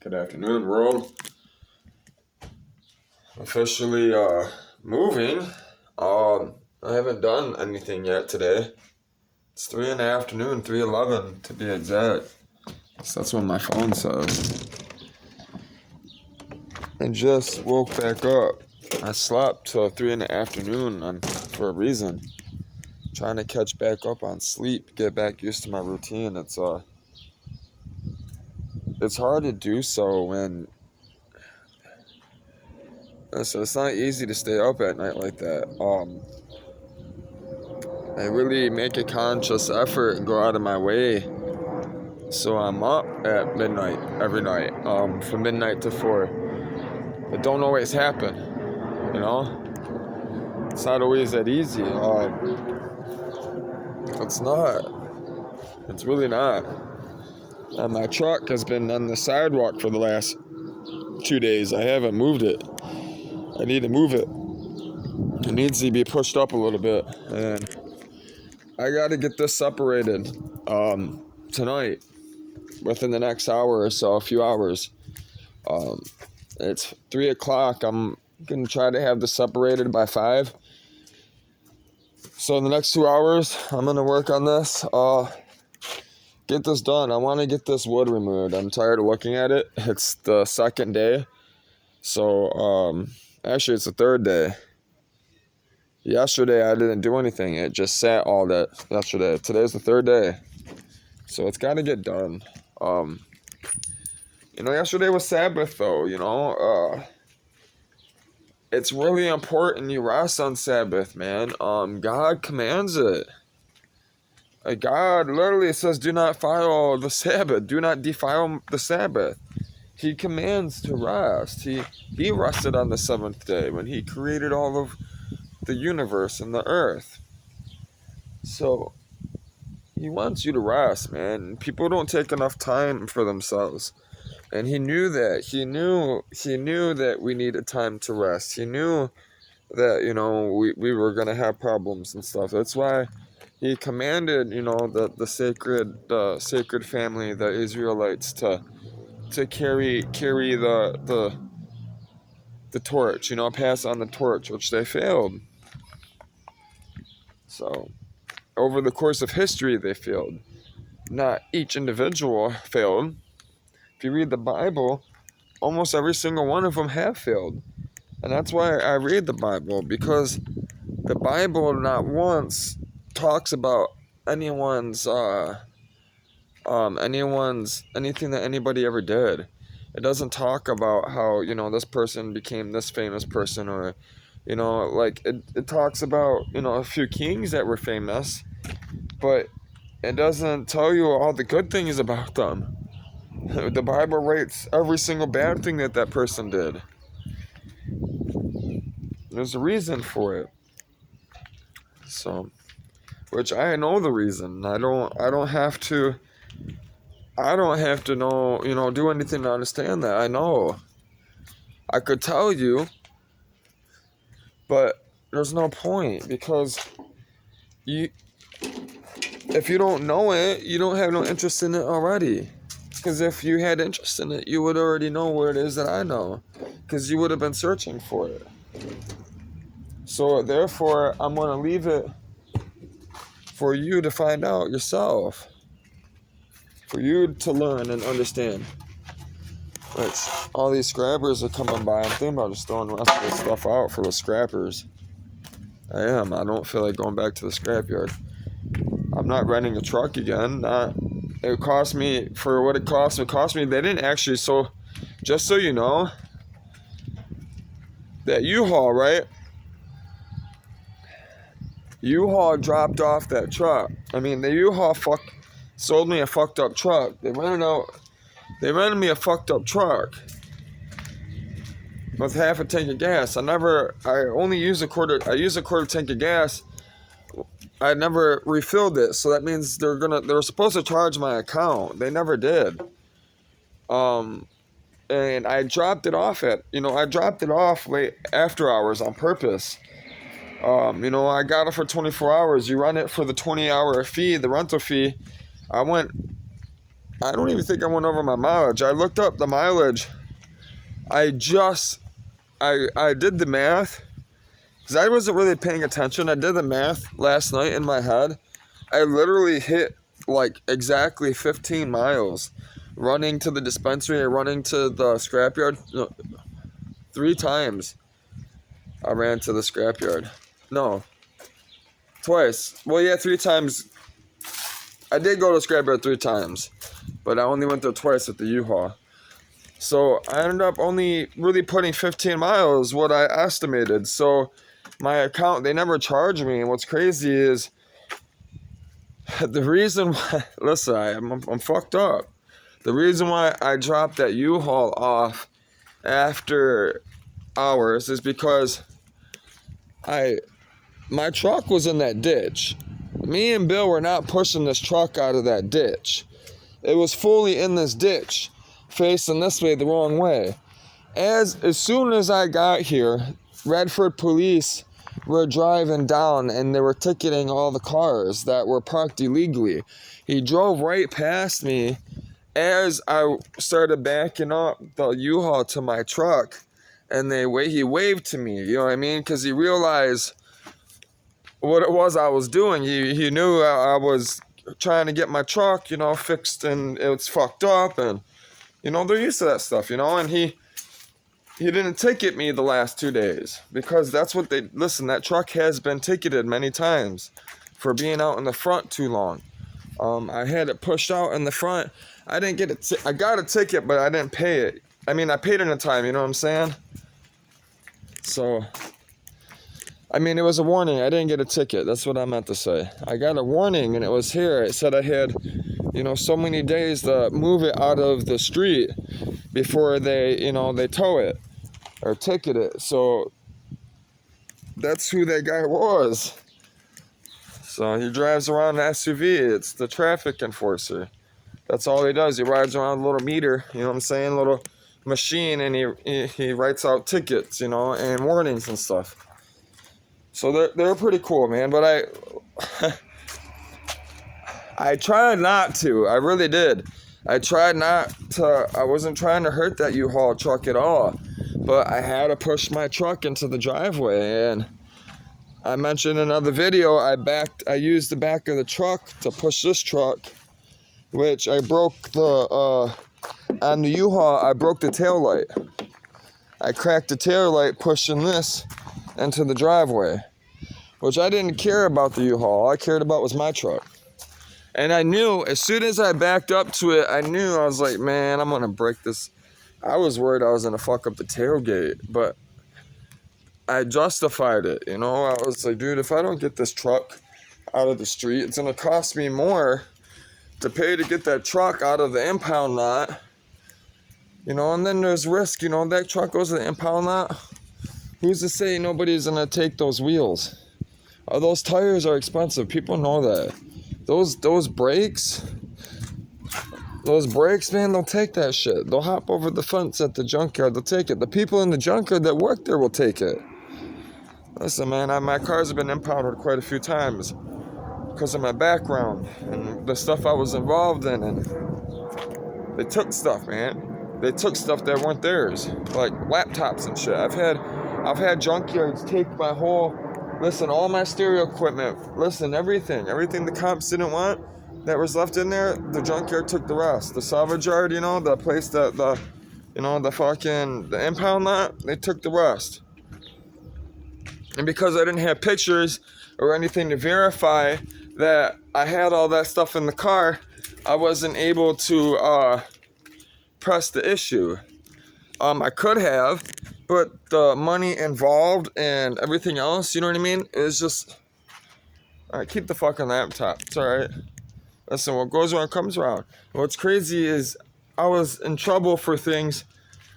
Good afternoon, world. Officially moving. I haven't done anything yet today. It's 3 in the afternoon, 3:11 to be exact. So that's what my phone says. I just woke back up. I slept till 3 in the afternoon for a reason. Trying to catch back up on sleep, get back used to my routine. It's hard to do so when it's not easy to stay up at night like that. I really make a conscious effort and go out of my way. So I'm up at midnight every night, from midnight to 4. It don't always happen, you know? It's not always that easy. It's not. It's really not. And my truck has been on the sidewalk for the last 2 days. I haven't moved it. I need to move it. It needs to be pushed up a little bit. And I got to get this separated tonight. Within the next hour or so, a few hours. It's 3 o'clock. I'm going to try to have this separated by 5. So in the next 2 hours, I'm going to work on this. Get this done. I want to get this wood removed. I'm tired of looking at it. It's the second day. So, actually, it's the third day. Yesterday, I didn't do anything. It just sat all that yesterday. Today's the third day. So it's got to get done. Yesterday was Sabbath, though, it's really important you rest on Sabbath, man. God commands it. God literally says, do not defile the Sabbath. Do not defile the Sabbath. He commands to rest. He rested on the seventh day when he created all of the universe and the earth. So he wants you to rest, man. People don't take enough time for themselves. And he knew that. He knew that we needed time to rest. He knew that, we were going to have problems and stuff. That's why he commanded, the sacred family, the Israelites, to carry the torch, pass on the torch, which they failed. So, over the course of history, they failed. Not each individual failed. If you read the Bible, almost every single one of them have failed. And that's why I read the Bible, because the Bible not once talks about anyone's anything that anybody ever did. It doesn't talk about how, this person became this famous person, or, it talks about, a few kings that were famous, but it doesn't tell you all the good things about them. The Bible rates every single bad thing that person did. There's a reason for it. So, which I know the reason. I don't have to know, do anything to understand that. I know. I could tell you, but there's no point, because if you don't know it, you don't have no interest in it already. Because if you had interest in it, you would already know where it is that I know. Because you would have been searching for it. So therefore, I'm going to leave it for you to find out yourself. For you to learn and understand. Which, all these scrappers are coming by. I'm thinking about just throwing the rest of this stuff out for the scrappers. I am. I don't feel like going back to the scrapyard. I'm not renting a truck again. It cost me, for what it cost me, they didn't actually, so, just so you know, that U-Haul, right? U-Haul dropped off that truck. I mean, the U-Haul sold me a fucked up truck. They rented me a fucked up truck with half a tank of gas. I only use a quarter tank of gas. I never refilled it, so that means they were supposed to charge my account. They never did. And I dropped it off late after hours on purpose. I got it for 24 hours. You run it for the 20-hour fee, the rental fee. I went I don't even think I went over my mileage. I looked up the mileage. I did the math, because I wasn't really paying attention. I did the math last night in my head. I literally hit like exactly 15 miles running to the dispensary and running to the scrapyard. No, 3 times I ran to the scrapyard. No, twice. Well, yeah, 3 times. I did go to scrapyard 3 times, but I only went there twice with the U-Haul. So I ended up only really putting 15 miles, what I estimated. So my account, they never charged me. And what's crazy is the reason why, listen, I'm fucked up. The reason why I dropped that U-Haul off after hours is because my truck was in that ditch. Me and Bill were not pushing this truck out of that ditch. It was fully in this ditch, facing this way, the wrong way. As soon as I got here, Redford police were driving down and they were ticketing all the cars that were parked illegally. He drove right past me as I started backing up the U-Haul to my truck, and he waved to me, you know what I mean? Because he realized what it was I was doing. He knew I was trying to get my truck, fixed, and it's fucked up, and, they're used to that stuff, and he didn't ticket me the last 2 days, because that's what that truck has been ticketed many times for being out in the front too long. I had it pushed out in the front. I didn't get it. I got a ticket, but I didn't pay it. I mean, I paid it in time, you know what I'm saying? So, it was a warning. I didn't get a ticket. That's what I meant to say. I got a warning, and it was here. It said I had, so many days to move it out of the street before they tow it or ticket it. So, that's who that guy was. So, he drives around an SUV. It's the traffic enforcer. That's all he does. He rides around a little meter, you know what I'm saying? Little machine, and he writes out tickets, and warnings and stuff. So they're pretty cool, man. But I tried not to. I really did. I tried not to. I wasn't trying to hurt that U-Haul truck at all. But I had to push my truck into the driveway, and I mentioned in another video, I used the back of the truck to push this truck, which I broke on the U-Haul, I broke the tail light. I cracked the tail light pushing this into the driveway, which I didn't care about the U-Haul. All I cared about was my truck. And I knew, as soon as I backed up to it, I was like, man, I'm going to break this. I was worried I was going to fuck up the tailgate, but I justified it, I was like, dude, if I don't get this truck out of the street, it's going to cost me more to pay to get that truck out of the impound lot, and then there's risk, that truck goes to the impound lot. Who's to say nobody's gonna take those wheels? Those tires are expensive. People know that. Those brakes, man, they'll take that shit. They'll hop over the fence at the junkyard. They'll take it. The people in the junkyard that work there will take it. Listen, man, my cars have been impounded quite a few times because of my background and the stuff I was involved in, and they took stuff, man. They took stuff that weren't theirs, like laptops and shit. I've had junkyards take my all my stereo equipment, everything the cops didn't want that was left in there, the junkyard took the rest. The salvage yard, the place that the impound lot, they took the rest. And because I didn't have pictures or anything to verify that I had all that stuff in the car, I wasn't able to press the issue. I could have, but the money involved and everything else, you know what I mean? It was just, alright, keep the fucking laptop. It's alright. Listen, what goes around comes around. What's crazy is I was in trouble for things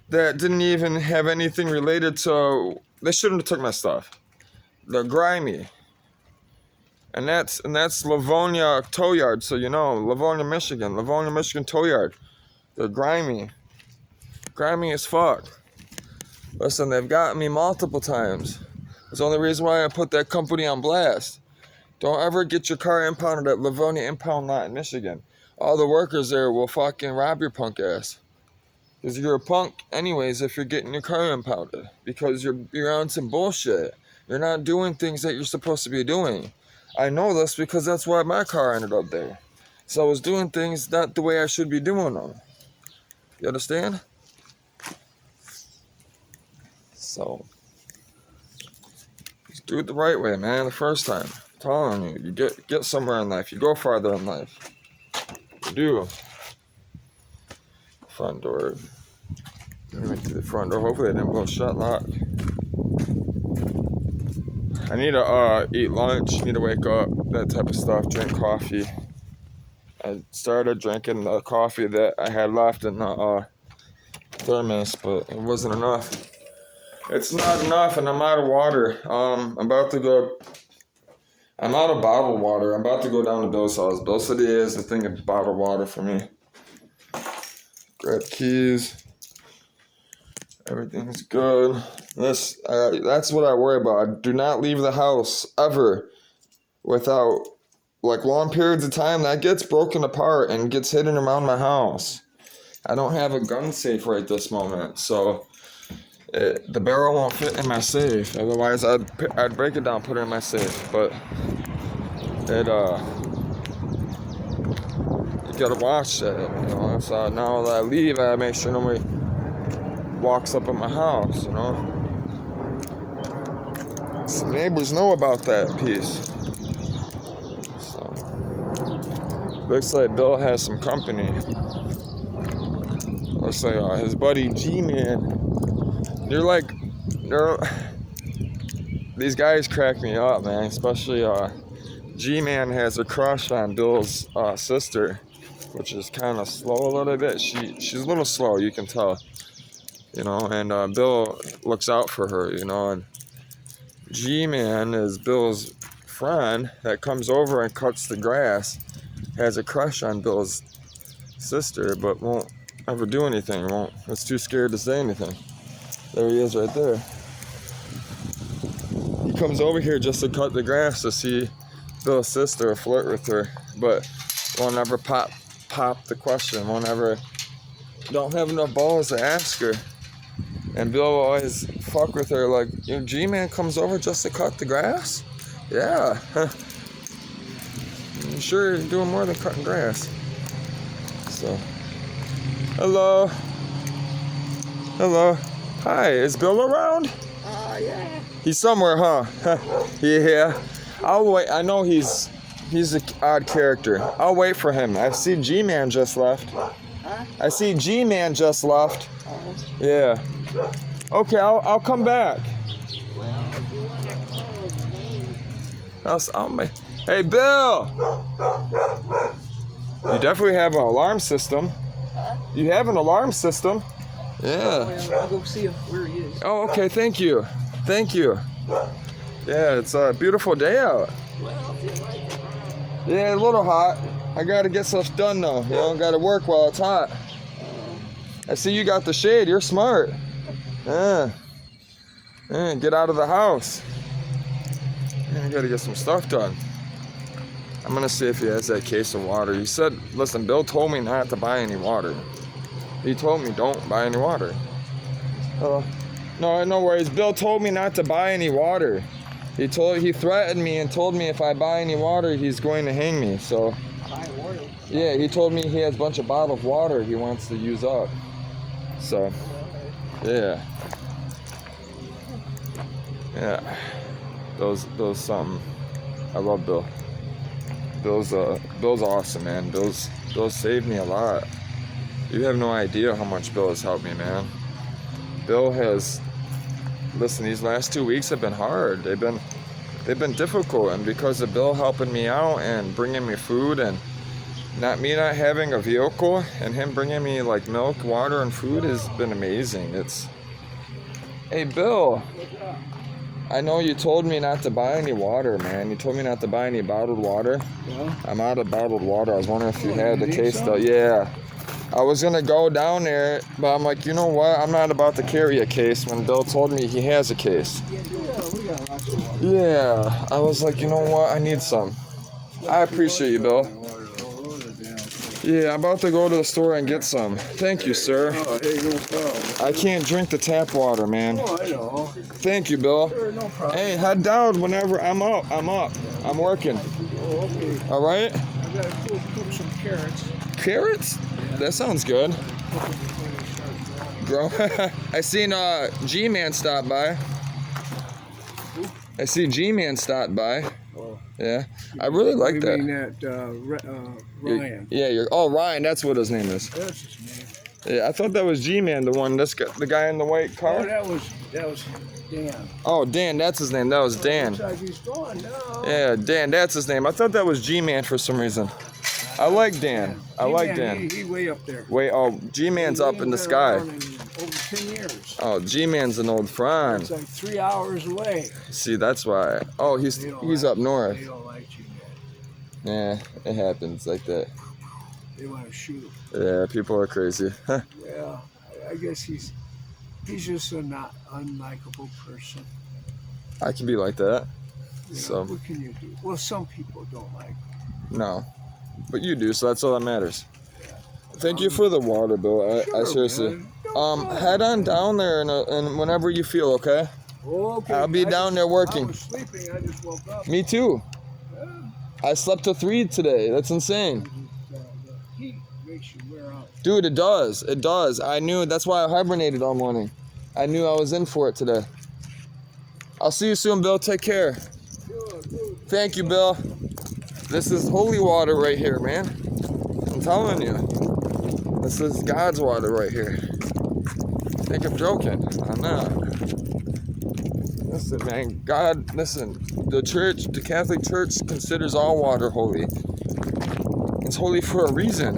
that didn't even have anything related to, they shouldn't have took my stuff. They're grimy. And that's Livonia Tow Yard, so Livonia, Michigan Tow Yard. They're grimy. Grimy as fuck. Listen, they've got me multiple times. That's the only reason why I put that company on blast. Don't ever get your car impounded at Livonia Impound Lot in Michigan. all the workers there will fucking rob your punk ass. Because you're a punk anyways if you're getting your car impounded. Because you're on some bullshit. You're not doing things that you're supposed to be doing. I know this because that's why my car ended up there. So I was doing things not the way I should be doing them. You understand? So, just do it the right way, man, the first time. I'm telling you, you get somewhere in life. You go farther in life. You do. Front door. I went to the front door. Hopefully it didn't go shut lock. I need to eat lunch, need to wake up, that type of stuff, drink coffee. I started drinking the coffee that I had left in the thermos, but it wasn't enough. It's not enough, and I'm out of water. I'm out of bottled water. I'm about to go down to Bill's house. Bill said he has a thing of bottled water for me. Grab keys. Everything's good. That's what I worry about. I do not leave the house ever without, like, long periods of time. That gets broken apart and gets hidden around my house. I don't have a gun safe right this moment, so the barrel won't fit in my safe. Otherwise, I'd break it down, put it in my safe. But you gotta watch that. You know. So now that I leave, I make sure nobody walks up in my house. You know. Some neighbors know about that piece. So looks like Bill has some company. Looks like his buddy G-Man. These guys crack me up, man. Especially G-Man has a crush on Bill's sister, which is kind of slow a little bit. She's a little slow, you can tell, you know. And Bill looks out for her, you know. And G-Man is Bill's friend that comes over and cuts the grass. Has a crush on Bill's sister, but won't ever do anything. Is too scared to say anything. There he is right there. He comes over here just to cut the grass to see Bill's sister or flirt with her, but won't ever pop the question. Don't have enough balls to ask her. And Bill will always fuck with her like, your G-Man comes over just to cut the grass? Yeah. I'm sure you're doing more than cutting grass. So, hello. Hi, is Bill around? Yeah. He's somewhere, huh? Yeah. I'll wait. I know he's an odd character. I'll wait for him. I see G-Man just left. Huh? I see G-Man just left. Yeah. Okay, I'll come back. Well, if you want to call the name. Hey, Bill. You definitely have an alarm system. Huh? You have an alarm system. Yeah. Well, I'll go see him where he is. Oh, okay. Thank you. Yeah, it's a beautiful day out. Well, if you like it. Yeah, a little hot. I gotta get stuff done though. You know, gotta work while it's hot. I see you got the shade. You're smart. Yeah. Get out of the house. I gotta get some stuff done. I'm gonna see if he has that case of water. He said, listen, Bill told me not to buy any water. He told me don't buy any water. No worries. Bill told me not to buy any water. He threatened me and told me if I buy any water, he's going to hang me. So, Buy water. yeah, he told me he has a bunch of bottled water he wants to use up. So, yeah. Bill's something. I love Bill. Bill's awesome, man. Bill's saved me a lot. You have no idea how much Bill has helped me, man. Bill has, listen, these last 2 weeks have been hard. They've been difficult, and because of Bill helping me out and bringing me food, and not having a vehicle and him bringing me like milk, water, and food has been amazing. Hey, Bill. I know you told me not to buy any water, man. You told me not to buy any bottled water. Yeah. I'm out of bottled water. I was wondering if you had the case though. Yeah. I was gonna go down there, but I'm like, you know what? I'm not about to carry a case when Bill told me he has a case. Yeah, we got lots of water. Yeah. I was like, you know what? I need some. I appreciate you, Bill. Yeah, I'm about to go to the store and get some. Thank you, sir. Oh, hey, no problem. I can't drink the tap water, man. Oh, I know. Thank you, Bill. Sure, no problem. Hey, head down whenever I'm up. I'm working. Oh, okay. All right? I gotta cook some carrots. Carrots? That sounds good. Bro, I seen G-Man stop by. I see G-Man stopped by. Oh. Yeah, I really like You that. mean that Ryan? Yeah, you're. Oh, Ryan, that's what his name is. That's his name. Yeah, I thought that was G-Man, the one. The guy in the white Oh, car. that was Dan. Oh, Dan, that's his name. That was Dan. Looks like he's gone now. Yeah, Dan, that's his name. I thought that was G-Man for some reason. I like Dan. I like Dan. He way up there. Wait, oh, G-Man's up in the He's been sky. around in over 10 years. Oh, G-Man's an old friend. It's like 3 hours away. See, that's why. Oh, he's up north. They don't like you, man. Yeah, it happens like that. They want to shoot him. Yeah, people are crazy. Well, I guess he's just a not unlikable person. I can be like that. You know, So. what can you do? Well, some people don't like him. No, but you do, so that's all that matters. Thank you for the water, Bill. I Sure, seriously. man. No problem. Head on down there and whenever you feel, okay? Okay. I'll be down there working. I was sleeping. I just woke up. Me too. Yeah. I slept till 3 today. That's insane. The heat makes you wear out. Dude, it does. It does. I knew. That's why I hibernated all morning. I knew I was in for it today. I'll see you soon, Bill. Take care. Good. Thank you, Bill. This is holy water right here, man. I'm telling you. This is God's water right here. I think I'm joking. I'm not. Listen, man. God, listen. The church, the Catholic Church considers all water holy. It's holy for a reason.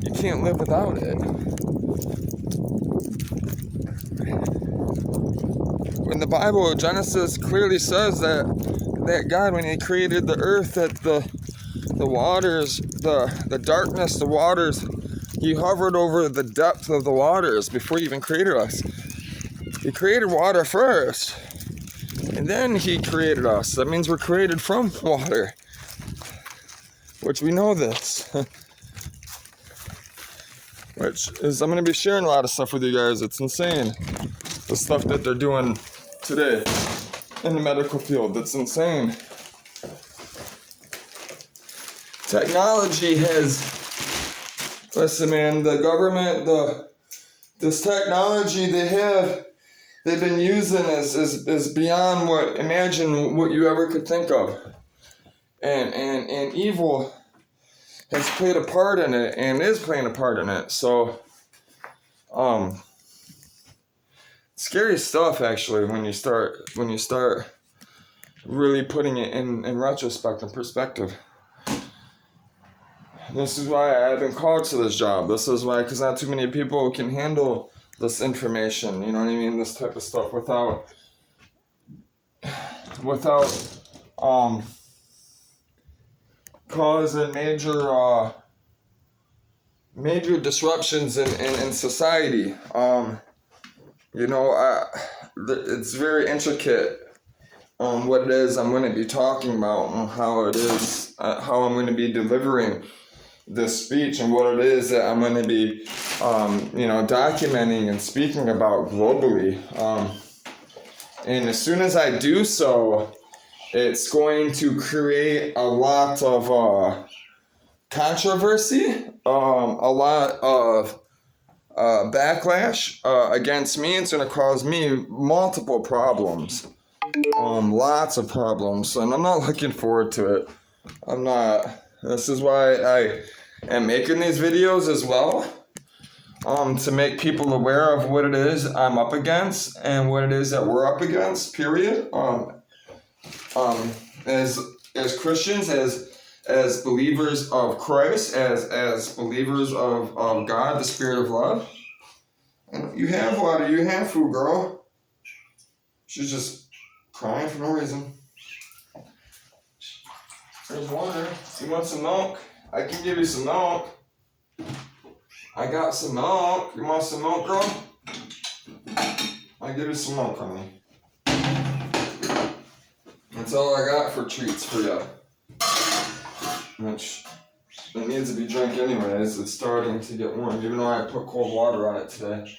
You can't live without it. In the Bible, Genesis clearly says that God, when He created the earth, that the waters, the darkness, the waters, He hovered over the depth of the waters before He even created us. He created water first, and then He created us. That means we're created from water, which we know this. Which is, I'm going to be sharing a lot of stuff with you guys. It's insane. The stuff that they're doing today in the medical field. That's insane. Technology has, listen man, the government, this technology they've been using is beyond imagine what you ever could think of. And evil has played a part in it and is playing a part in it. So, scary stuff actually when you start really putting it in retrospect and perspective. This is why I've been called to this job. This is why, because not too many people can handle this information, you know what I mean, this type of stuff without causing major disruptions in society. You know, it's very intricate on what it is I'm going to be talking about and how it is, how I'm going to be delivering this speech and what it is that I'm going to be, documenting and speaking about globally. And as soon as I do so, it's going to create a lot of controversy, a lot of backlash against me. It's going to cause me multiple problems, lots of problems, and I'm not looking forward to it. I'm not. This is why I am making these videos as well, to make people aware of what it is I'm up against and what it is that we're up against, period. As Christians, as believers of Christ, as believers of God, the Spirit of love. And you have water, you have food, girl. She's just crying for no reason. There's water. You want some milk? I can give you some milk. I got some milk. You want some milk, girl? I'll give you some milk, honey. That's all I got for treats for you. Which It needs to be drank anyways. It's starting to get warm, even though I put cold water on it today.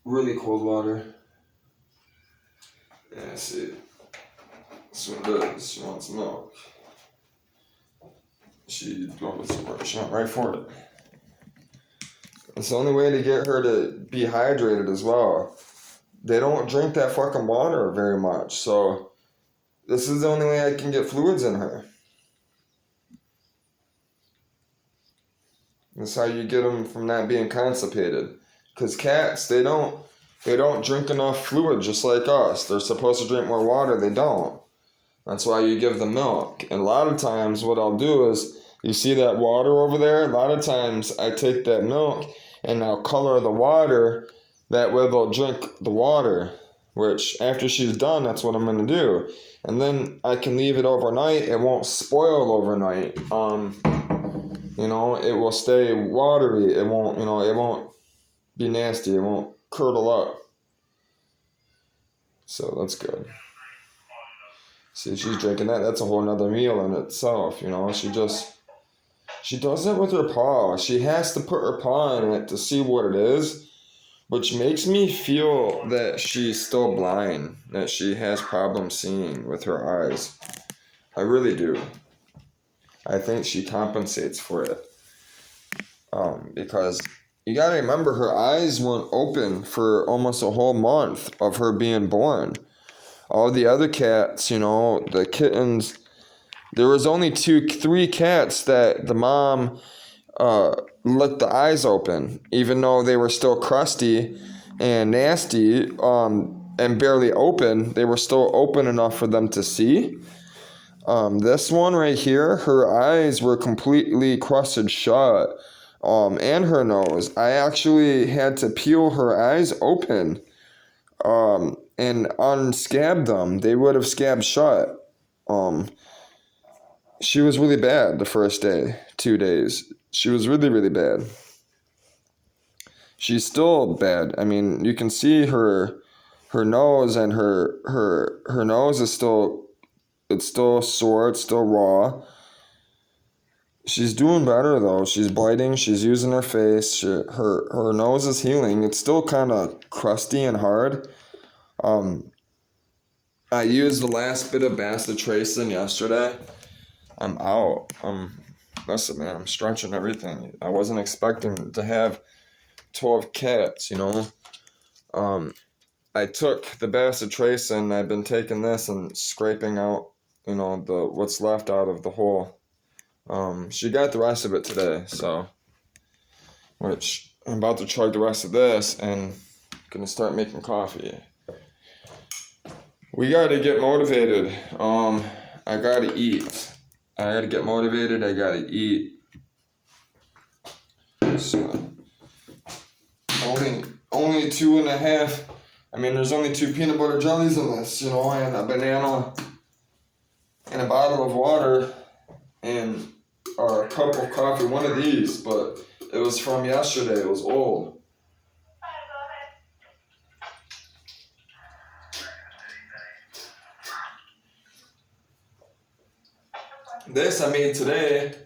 Really cold water. Yeah, see. That's what it is. She wants milk. She went right for it. It's the only way to get her to be hydrated as well. They don't drink that fucking water very much, so this is the only way I can get fluids in her. That's how you get them from not being constipated. Because cats, they don't drink enough fluid just like us. They're supposed to drink more water, they don't. That's why you give them milk. And a lot of times what I'll do is, you see that water over there? A lot of times I take that milk and I'll color the water. That way they'll drink the water. Which, after she's done, that's what I'm going to do. And then I can leave it overnight. It won't spoil overnight. It will stay watery. It won't be nasty. It won't curdle up. So that's good. See, she's drinking that. That's a whole nother meal in itself, She does it with her paw. She has to put her paw in it to see what it is, which makes me feel that she's still blind, that she has problems seeing with her eyes. I really do. I think she compensates for it. Because you gotta remember, her eyes weren't open for almost a whole month of her being born. All the other cats, the kittens, there was only 3 cats that the mom let the eyes open, even though they were still crusty and nasty and barely open. They were still open enough for them to see. This one right here, her eyes were completely crusted shut, and her nose. I actually had to peel her eyes open and unscab them. They would have scabbed shut. She was really bad the first day, 2 days. She was really, really bad. She's still bad. I mean, you can see her nose, and her nose is still sore, it's still raw. She's doing better though. She's biting, she's using her face. Her nose is healing. It's still kind of crusty and hard. I used the last bit of bacitracin yesterday. I'm out. Listen, man, I'm stretching everything. I wasn't expecting to have 12 cats, I took the bacitracin. I've been taking this and scraping out, what's left out of the hole. She got the rest of it today, which I'm about to chug the rest of this and gonna start making coffee. We gotta get motivated. I gotta eat. I gotta get motivated. I gotta eat. So, only 2.5. I mean, there's only 2 peanut butter jellies in this, and a banana, and a bottle of water, and a cup of coffee. One of these, but it was from yesterday. It was old. This I made today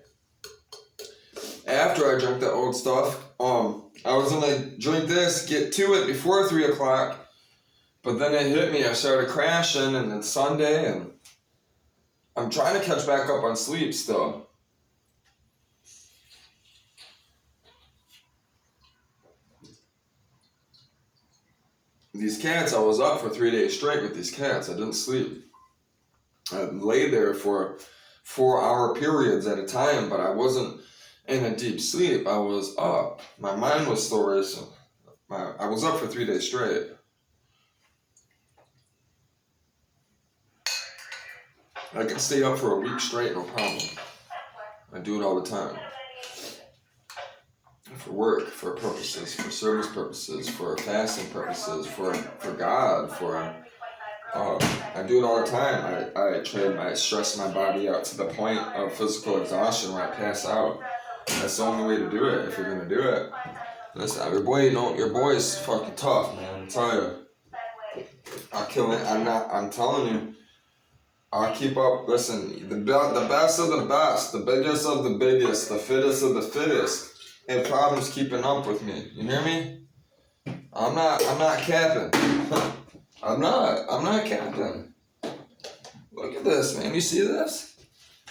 after I drank the old stuff. I was gonna drink this, get to it before 3 o'clock, but then it hit me. I started crashing, and it's Sunday, and I'm trying to catch back up on sleep still. These cats, I was up for 3 days straight with these cats. I didn't sleep. I lay there for 4-hour periods at a time, but I wasn't in a deep sleep. I was up. My mind was still racing. I was up for 3 days straight. I can stay up for a week straight, no problem. I do it all the time. For work, for purposes, for service purposes, for fasting purposes, for God, I do it all the time. I stress my body out to the point of physical exhaustion where I pass out. That's the only way to do it if you're gonna do it. Listen, your boy's fucking tough, man. I'm telling you. I'll kill it. I'm telling you. I'll keep up. Listen, the best of the best, the biggest of the biggest, the fittest of the fittest, have problems keeping up with me. You hear me? I'm not capping. I'm not capping. Look at this, man. You see this?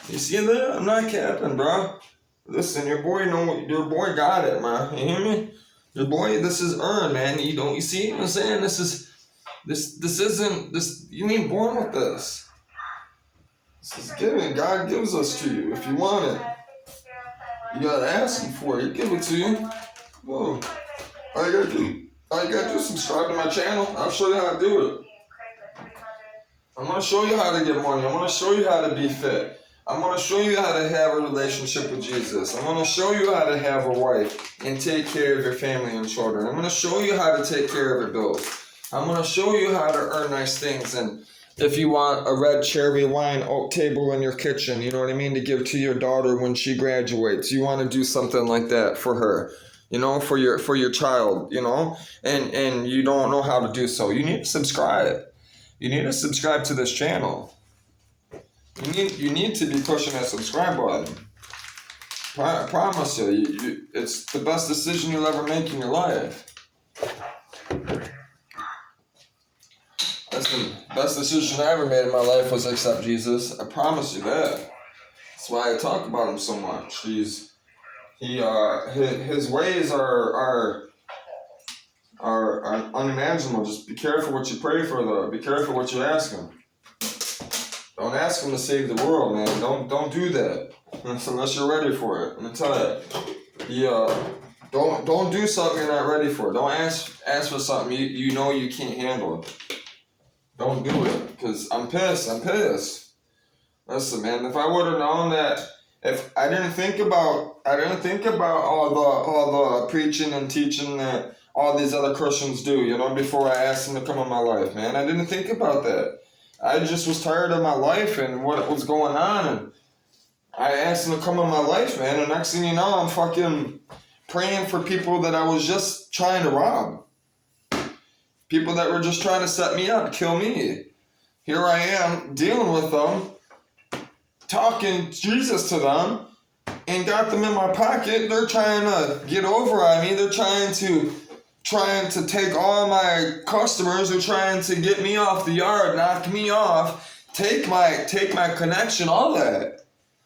You see that? I'm not capping, bro. Listen, your boy got it, man. You hear me? Your boy, this is earned, man. You see what I'm saying? This isn't, you ain't born with this. This is given. God gives us to you. If you want it, you gotta ask him for it. He give it to you. Whoa. All you gotta do is subscribe to my channel. I'll show you how to do it. I'm gonna show you how to get money. I'm gonna show you how to be fit. I'm going to show you how to have a relationship with Jesus. I'm going to show you how to have a wife and take care of your family and children. I'm going to show you how to take care of your bills. I'm going to show you how to earn nice things. And if you want a red cherry wine oak table in your kitchen, you know what I mean, to give to your daughter when she graduates, you want to do something like that for her, you know, for your child, you know, and you don't know how to do so. You need to subscribe. You need to subscribe to this channel. You need to be pushing that subscribe button. I promise you, it's the best decision you'll ever make in your life. That's the best decision I ever made in my life was accept Jesus. I promise you that. That's why I talk about him so much. His ways are unimaginable. Just be careful what you pray for, though. Be careful what you ask him. Don't ask him to save the world, man. Don't do that unless you're ready for it. I'm gonna tell you. Don't do something you're not ready for. Don't ask for something you know you can't handle. Don't do it, cause I'm pissed. Listen, man. If I would have known that, if I didn't think about all the preaching and teaching that all these other Christians do, you know, before I asked them to come in my life, man. I didn't think about that. I just was tired of my life and what was going on, and I asked him to come in my life, man, and next thing you know, I'm fucking praying for people that I was just trying to rob. People that were just trying to set me up, kill me. Here I am, dealing with them, talking Jesus to them, and got them in my pocket. They're trying to get over on me. They're trying to take all my customers. They're trying to get me off the yard, knock me off, take my connection, all that.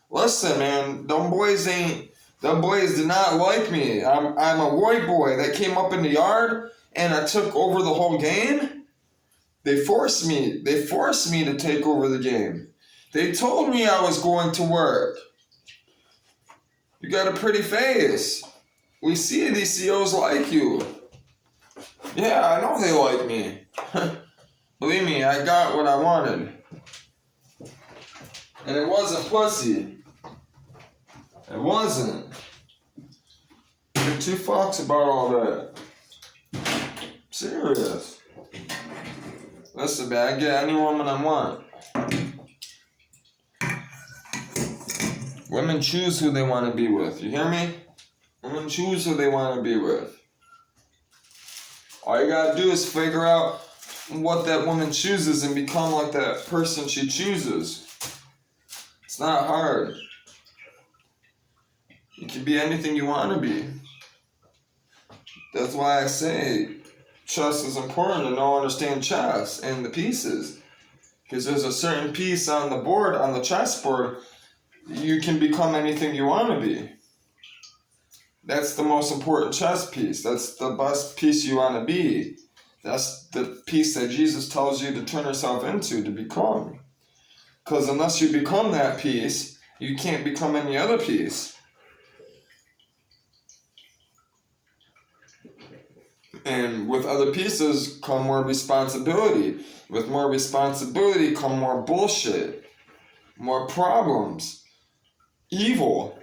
Listen, man, them boys did not like me. I'm a white boy that came up in the yard and I took over the whole game. They forced me to take over the game. They told me I was going to work. You got a pretty face. We see these CEOs like you. Yeah, I know they like me. Believe me, I got what I wanted. And it wasn't pussy. It wasn't. Give two fucks about all that. Serious. Listen, man, I get any woman I want. Women choose who they want to be with. You hear me? Women choose who they want to be with. All you gotta do is figure out what that woman chooses and become like that person she chooses. It's not hard. You can be anything you want to be. That's why I say chess is important to know, understand chess and the pieces. Because there's a certain piece on the board, on the chessboard, you can become anything you want to be. That's the most important chess piece. That's the best piece you want to be. That's the piece that Jesus tells you to turn yourself into, to become. Because unless you become that piece, you can't become any other piece. And with other pieces come more responsibility. With more responsibility come more bullshit, more problems, evil.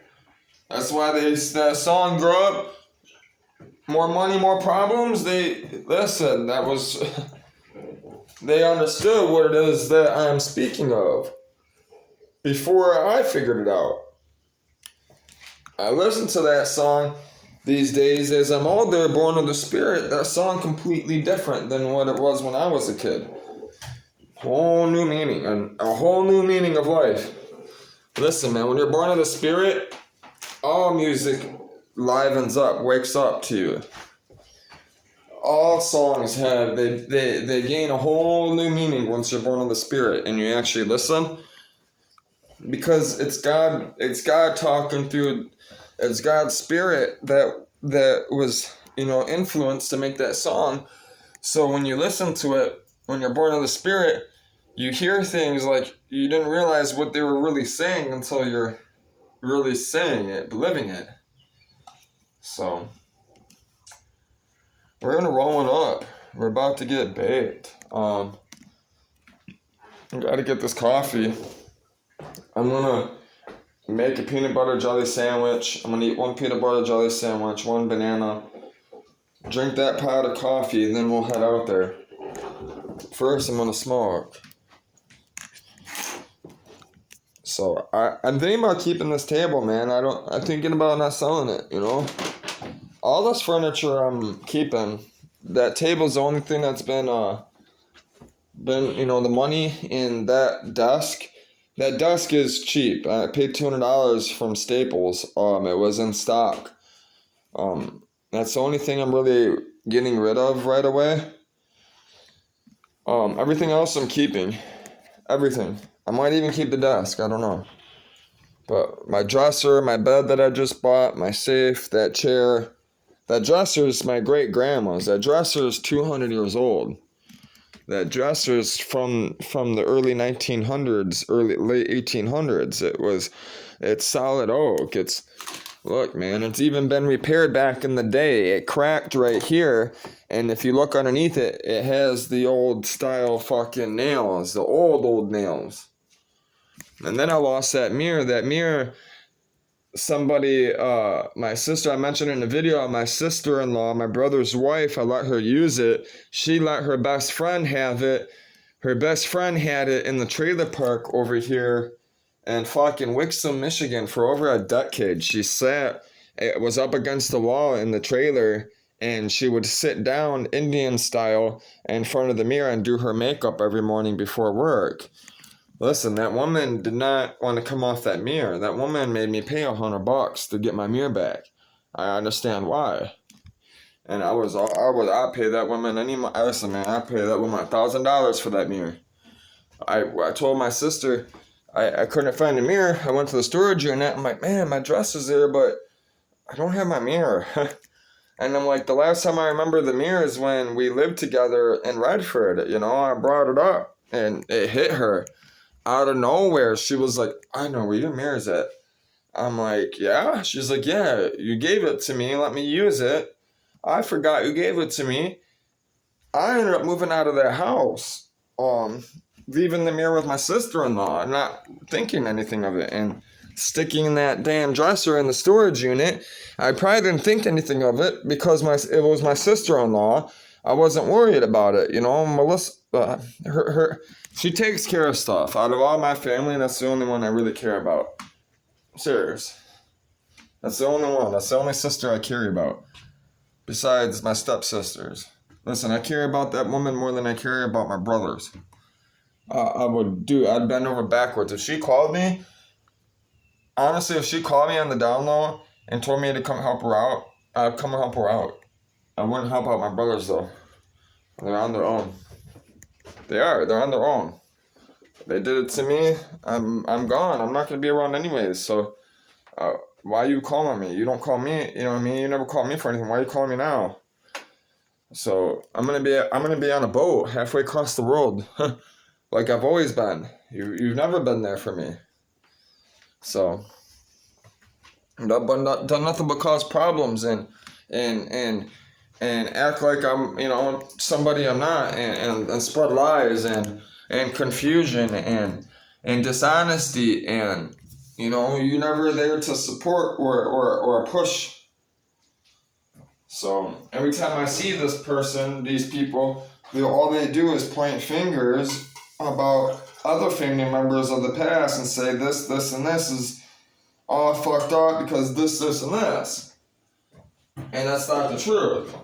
That's why that song grew up. More money, more problems. They understood what it is that I'm speaking of before I figured it out. I listen to that song these days as I'm older, born of the Spirit. That song completely different than what it was when I was a kid. Whole new meaning, and a whole new meaning of life. Listen, man, when you're born of the Spirit, all music livens up, wakes up to you. All songs have, they gain a whole new meaning once you're born of the Spirit and you actually listen. Because it's God talking through, it's God's Spirit that was, influenced to make that song. So when you listen to it, when you're born of the Spirit, you hear things like you didn't realize what they were really saying until you're really saying it, living it. So we're gonna roll it up. We're about to get baked. I gotta get this coffee. I'm gonna make a peanut butter jelly sandwich. I'm gonna eat one peanut butter jelly sandwich, one banana, drink that pot of coffee, and then we'll head out there. First, I'm gonna smoke. So I'm thinking about keeping this table, man. I'm thinking about not selling it, All this furniture I'm keeping. That table's the only thing that's been the money in that desk. That desk is cheap. I paid $200 from Staples. It was in stock. That's the only thing I'm really getting rid of right away. Everything else I'm keeping. Everything. I might even keep the desk. I don't know. But my dresser, my bed that I just bought, my safe, that chair. That dresser is my great-grandma's. That dresser is 200 years old. That dresser is from the early 1900s, late 1800s. It's solid oak. Look, man, it's even been repaired back in the day. It cracked right here, and if you look underneath it, it has the old style fucking nails, the old nails. And then I lost that mirror. That mirror, somebody, my sister, I mentioned in the video, my sister-in-law, my brother's wife, I let her use it. She let her best friend have it. Her best friend had it in the trailer park over here in fucking Wixom, Michigan for over a decade. It was up against the wall in the trailer, and she would sit down Indian style in front of the mirror and do her makeup every morning before work. Listen, that woman did not want to come off that mirror. That woman made me pay $100 to get my mirror back. I understand why. And I pay that woman listen, man, I pay that woman $1,000 for that mirror. I told my sister I couldn't find a mirror. I went to the storage unit. I'm like, man, my dress is there, but I don't have my mirror. And I'm like, the last time I remember the mirror is when we lived together in Redford. I brought it up and it hit her. Out of nowhere, she was like, I know where your mirror's at. I'm like, yeah? She's like, yeah, you gave it to me. Let me use it. I forgot you gave it to me. I ended up moving out of that house, leaving the mirror with my sister-in-law, not thinking anything of it, and sticking that damn dresser in the storage unit. I probably didn't think anything of it because it was my sister-in-law. I wasn't worried about it, Melissa, she takes care of stuff. Out of all my family, that's the only one I really care about. Serious. That's the only one. That's the only sister I care about. Besides my stepsisters. Listen, I care about that woman more than I care about my brothers. I'd bend over backwards. If she called me, honestly, if she called me on the down low and told me to come help her out, I'd come and help her out. I wouldn't help out my brothers, though. They're on their own. They're on their own. They did it to me. I'm gone. I'm not going to be around anyways. So, why are you calling me? You don't call me, you know what I mean? You never call me for anything. Why are you calling me now? So, I'm going to be on a boat halfway across the world. Like I've always been. You've never been there for me. So, but done nothing but cause problems and act like I'm, somebody I'm not, and spread lies and confusion and dishonesty, and you're never there to support or push. So every time I see these people, all they do is point fingers about other family members of the past and say this, and this is all fucked up because this, and this. And that's not the truth.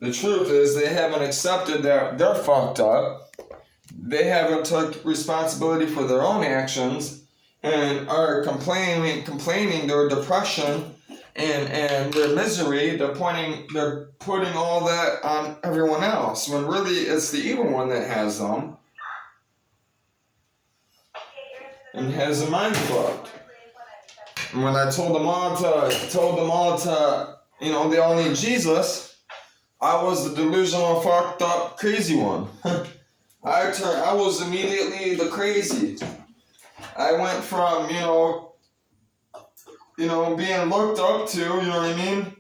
The truth is they haven't accepted that they're fucked up. they haven't took responsibility for their own actions and are complaining their depression and their misery. They're putting all that on everyone else when really it's the evil one that has them and has the mind fucked. And when I told them all to, they all need Jesus, I was the delusional, fucked up, crazy one. I was immediately the crazy. I went from, being looked up to, you know what I mean?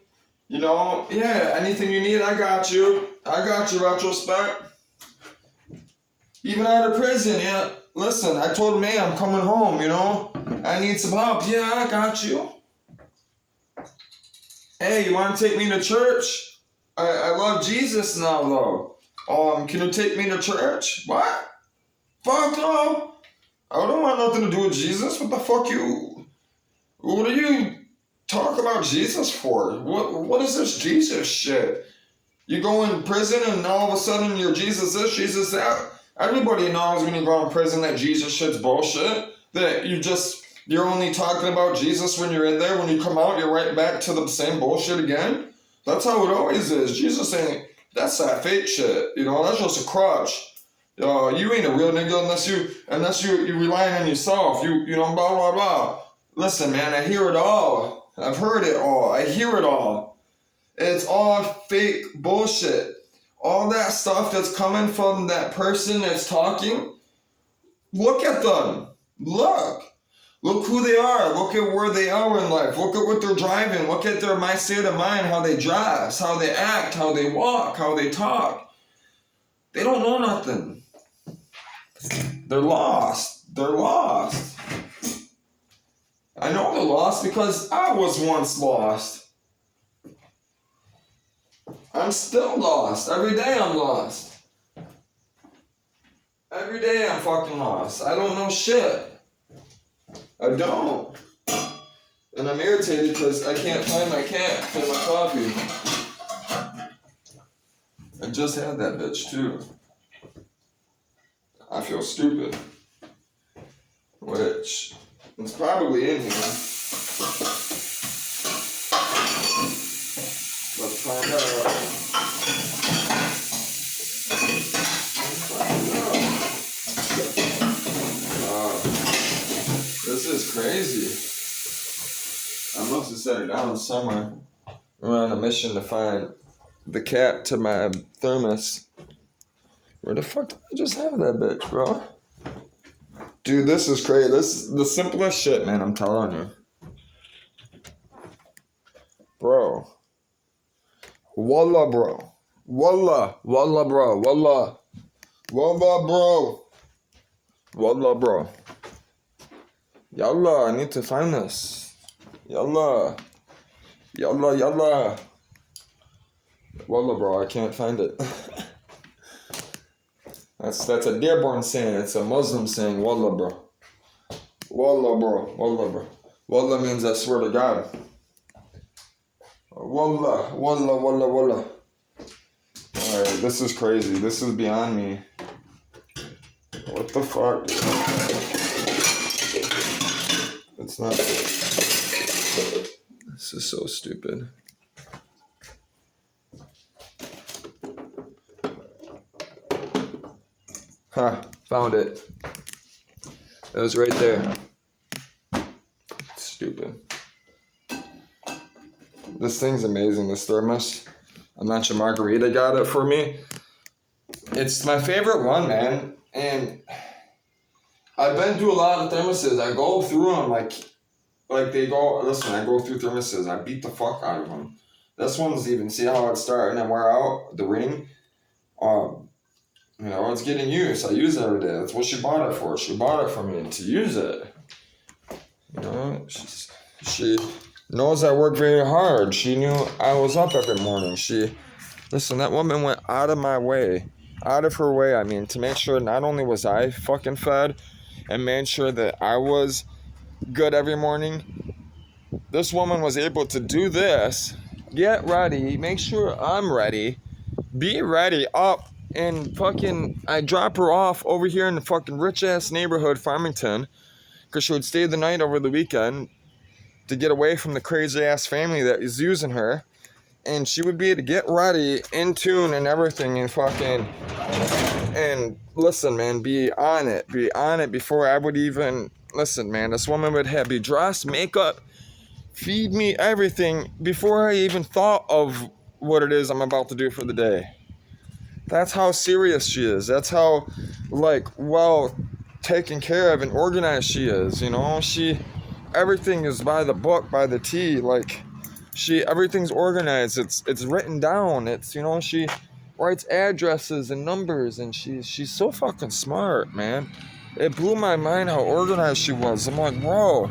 Yeah, anything you need, I got you. I got you, retrospect. Even out of prison, yeah. Listen, I told May I'm coming home, I need some help. Yeah, I got you. Hey, you want to take me to church? I love Jesus now, though. Can you take me to church? What? Fuck no. I don't want nothing to do with Jesus. What the fuck what are you talking about Jesus for? What is this Jesus shit? You go in prison and all of a sudden you're Jesus this, Jesus that. Everybody knows when you go in prison that Jesus shit's bullshit. That you're only talking about Jesus when you're in there. When you come out, you're right back to the same bullshit again. That's how it always is. Jesus ain't, that's that fake shit. That's just a crutch. You ain't a real nigga unless you relying on yourself. Blah, blah, blah. Listen, man, I hear it all. I've heard it all. I hear it all. It's all fake bullshit. All that stuff that's coming from that person that's talking, look at them. Look who they are. Look at where they are in life. Look at what they're driving. Look at their state of mind, how they dress, how they act, how they walk, how they talk. They don't know nothing. They're lost. I know they're lost because I was once lost. I'm still lost. Every day I'm lost. Every day I'm fucking lost. I don't know shit. I don't. And I'm irritated because I can't find my cap and my coffee. I just had that bitch too. I feel stupid. Which, it's probably in here. Let's find out. This is crazy. I must have set it down somewhere. We're on a mission to find the cap to my thermos. Where the fuck did I just have that bitch, bro? Dude, this is crazy. This is the simplest shit, man, I'm telling you. Bro. Wallah, bro. Wallah, bro. Wallah, bro. Wallah, bro. Yallah, I need to find this. Yallah. Wallah, bro, I can't find it. That's a Dearborn saying. It's a Muslim saying, Wallah, bro. Wallah, bro. Wallah means I swear to God. Wallah. Alright, this is crazy. This is beyond me. What the fuck? It's not. This is so stupid. Found it. It was right there. Stupid. This thing's amazing, this thermos. I'm not sure Margarita got it for me. It's my favorite one, man. And I've been through a lot of thermoses. I go through them like they go. Listen, I go through thermoses. I beat the fuck out of them. This one's even, see how it's starting to wear out, the ring? It's getting used. I use it every day. That's what she bought it for. She bought it for me to use it. She knows I work very hard. She knew I was up every morning. Listen, that woman went out of her way, to make sure not only was I fucking fed and made sure that I was good every morning. This woman was able to do this, get ready, make sure I'm ready, be ready, up And fucking, I drop her off over here in the fucking rich-ass neighborhood, Farmington, because she would stay the night over the weekend to get away from the crazy-ass family that is using her. And she would be able to get ready, in tune and everything, and fucking, and listen, man, be on it before I would even, listen, man, this woman would be dressed, makeup, feed me everything before I even thought of what it is I'm about to do for the day. That's how serious she is. That's how, like, well taken care of and organized she is, you know? Everything is by the book, by the T, like, everything's organized, it's written down, it's, you know, she writes addresses and numbers, and she's so fucking smart, man. It blew my mind how organized she was. I'm like, bro,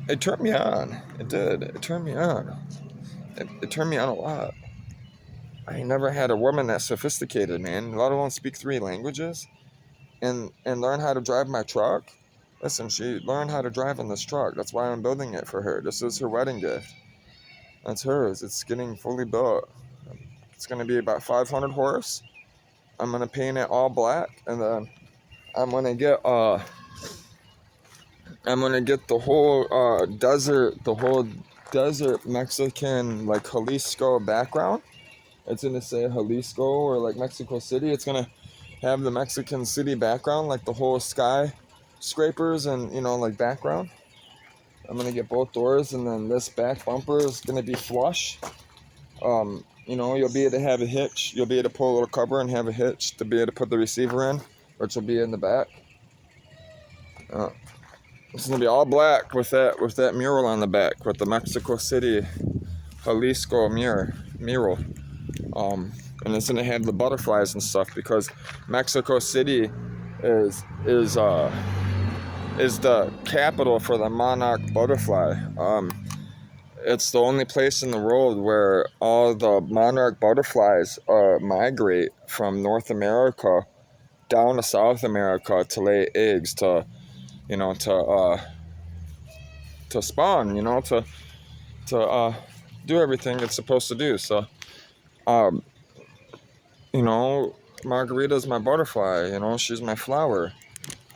it turned me on. It did. It turned me on. It turned me on a lot. I never had a woman that sophisticated, man, let alone speak 3 languages and learn how to drive my truck. Listen, she learned how to drive in this truck. That's why I'm building it for her. This is her wedding gift. That's hers. It's getting fully built. It's going to be about 500 horse. I'm going to paint it all black, and then I'm going to get the whole desert Mexican, like, Jalisco background. It's going to say Jalisco or like Mexico City. It's going to have the Mexican city background, like the whole skyscrapers and, you know, like, background. I'm going to get both doors, and then this back bumper is going to be flush. You know, you'll be able to have a hitch. You'll be able to pull a little cover and have a hitch to be able to put the receiver in, which will be in the back. It's going to be all black with that mural on the back, with the Mexico City Jalisco mural. And it's going to have the butterflies and stuff, because Mexico City is the capital for the monarch butterfly. It's the only place in the world where all the monarch butterflies migrate from North America down to South America to lay eggs, to spawn, you know, to do everything it's supposed to do. So, you know, Margarita's my butterfly, you know, she's my flower.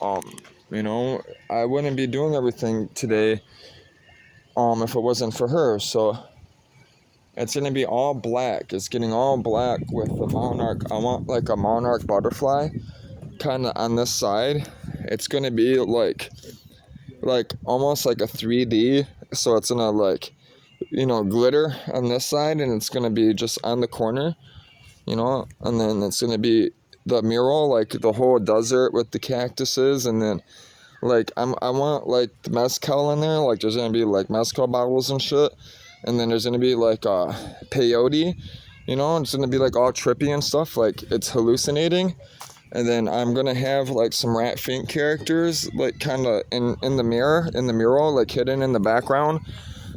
You know, I wouldn't be doing everything today if it wasn't for her. So it's gonna be all black. It's getting all black with the monarch. I want like a monarch butterfly kind of on this side. It's gonna be like almost like a 3D. So it's gonna, like, you know, glitter on this side, and it's gonna be just on the corner, you know, and then it's gonna be the mural, like the whole desert with the cactuses, and then, like, I want, like, the mezcal in there, like, there's gonna be, like, mezcal bottles and shit, and then there's gonna be, like, peyote, you know, it's gonna be, like, all trippy and stuff, like, it's hallucinating, and then I'm gonna have, like, some Rat Fink characters, like, kind of in the mural, like, hidden in the background,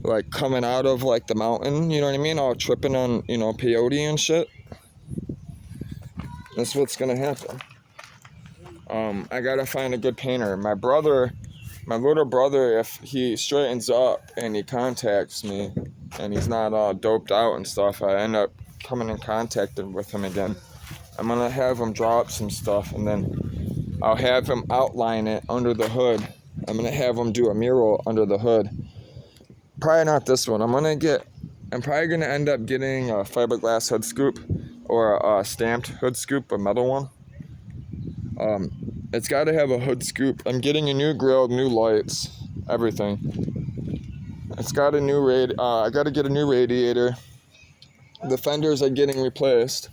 like, coming out of, like, the mountain, you know what I mean, all tripping on, you know, peyote and shit. That's what's gonna happen. I gotta find a good painter. My little brother, if he straightens up and he contacts me and he's not all doped out and stuff, I end up coming in contact with him again. I'm gonna have him draw up some stuff, and then I'll have him outline it under the hood. I'm gonna have him do a mural under the hood. Probably not this one. I'm probably gonna end up getting a fiberglass hood scoop or a stamped hood scoop, a metal one. It's got to have a hood scoop. I'm getting a new grill, new lights, everything. It's got a new I got to get a new radiator. The fenders are getting replaced.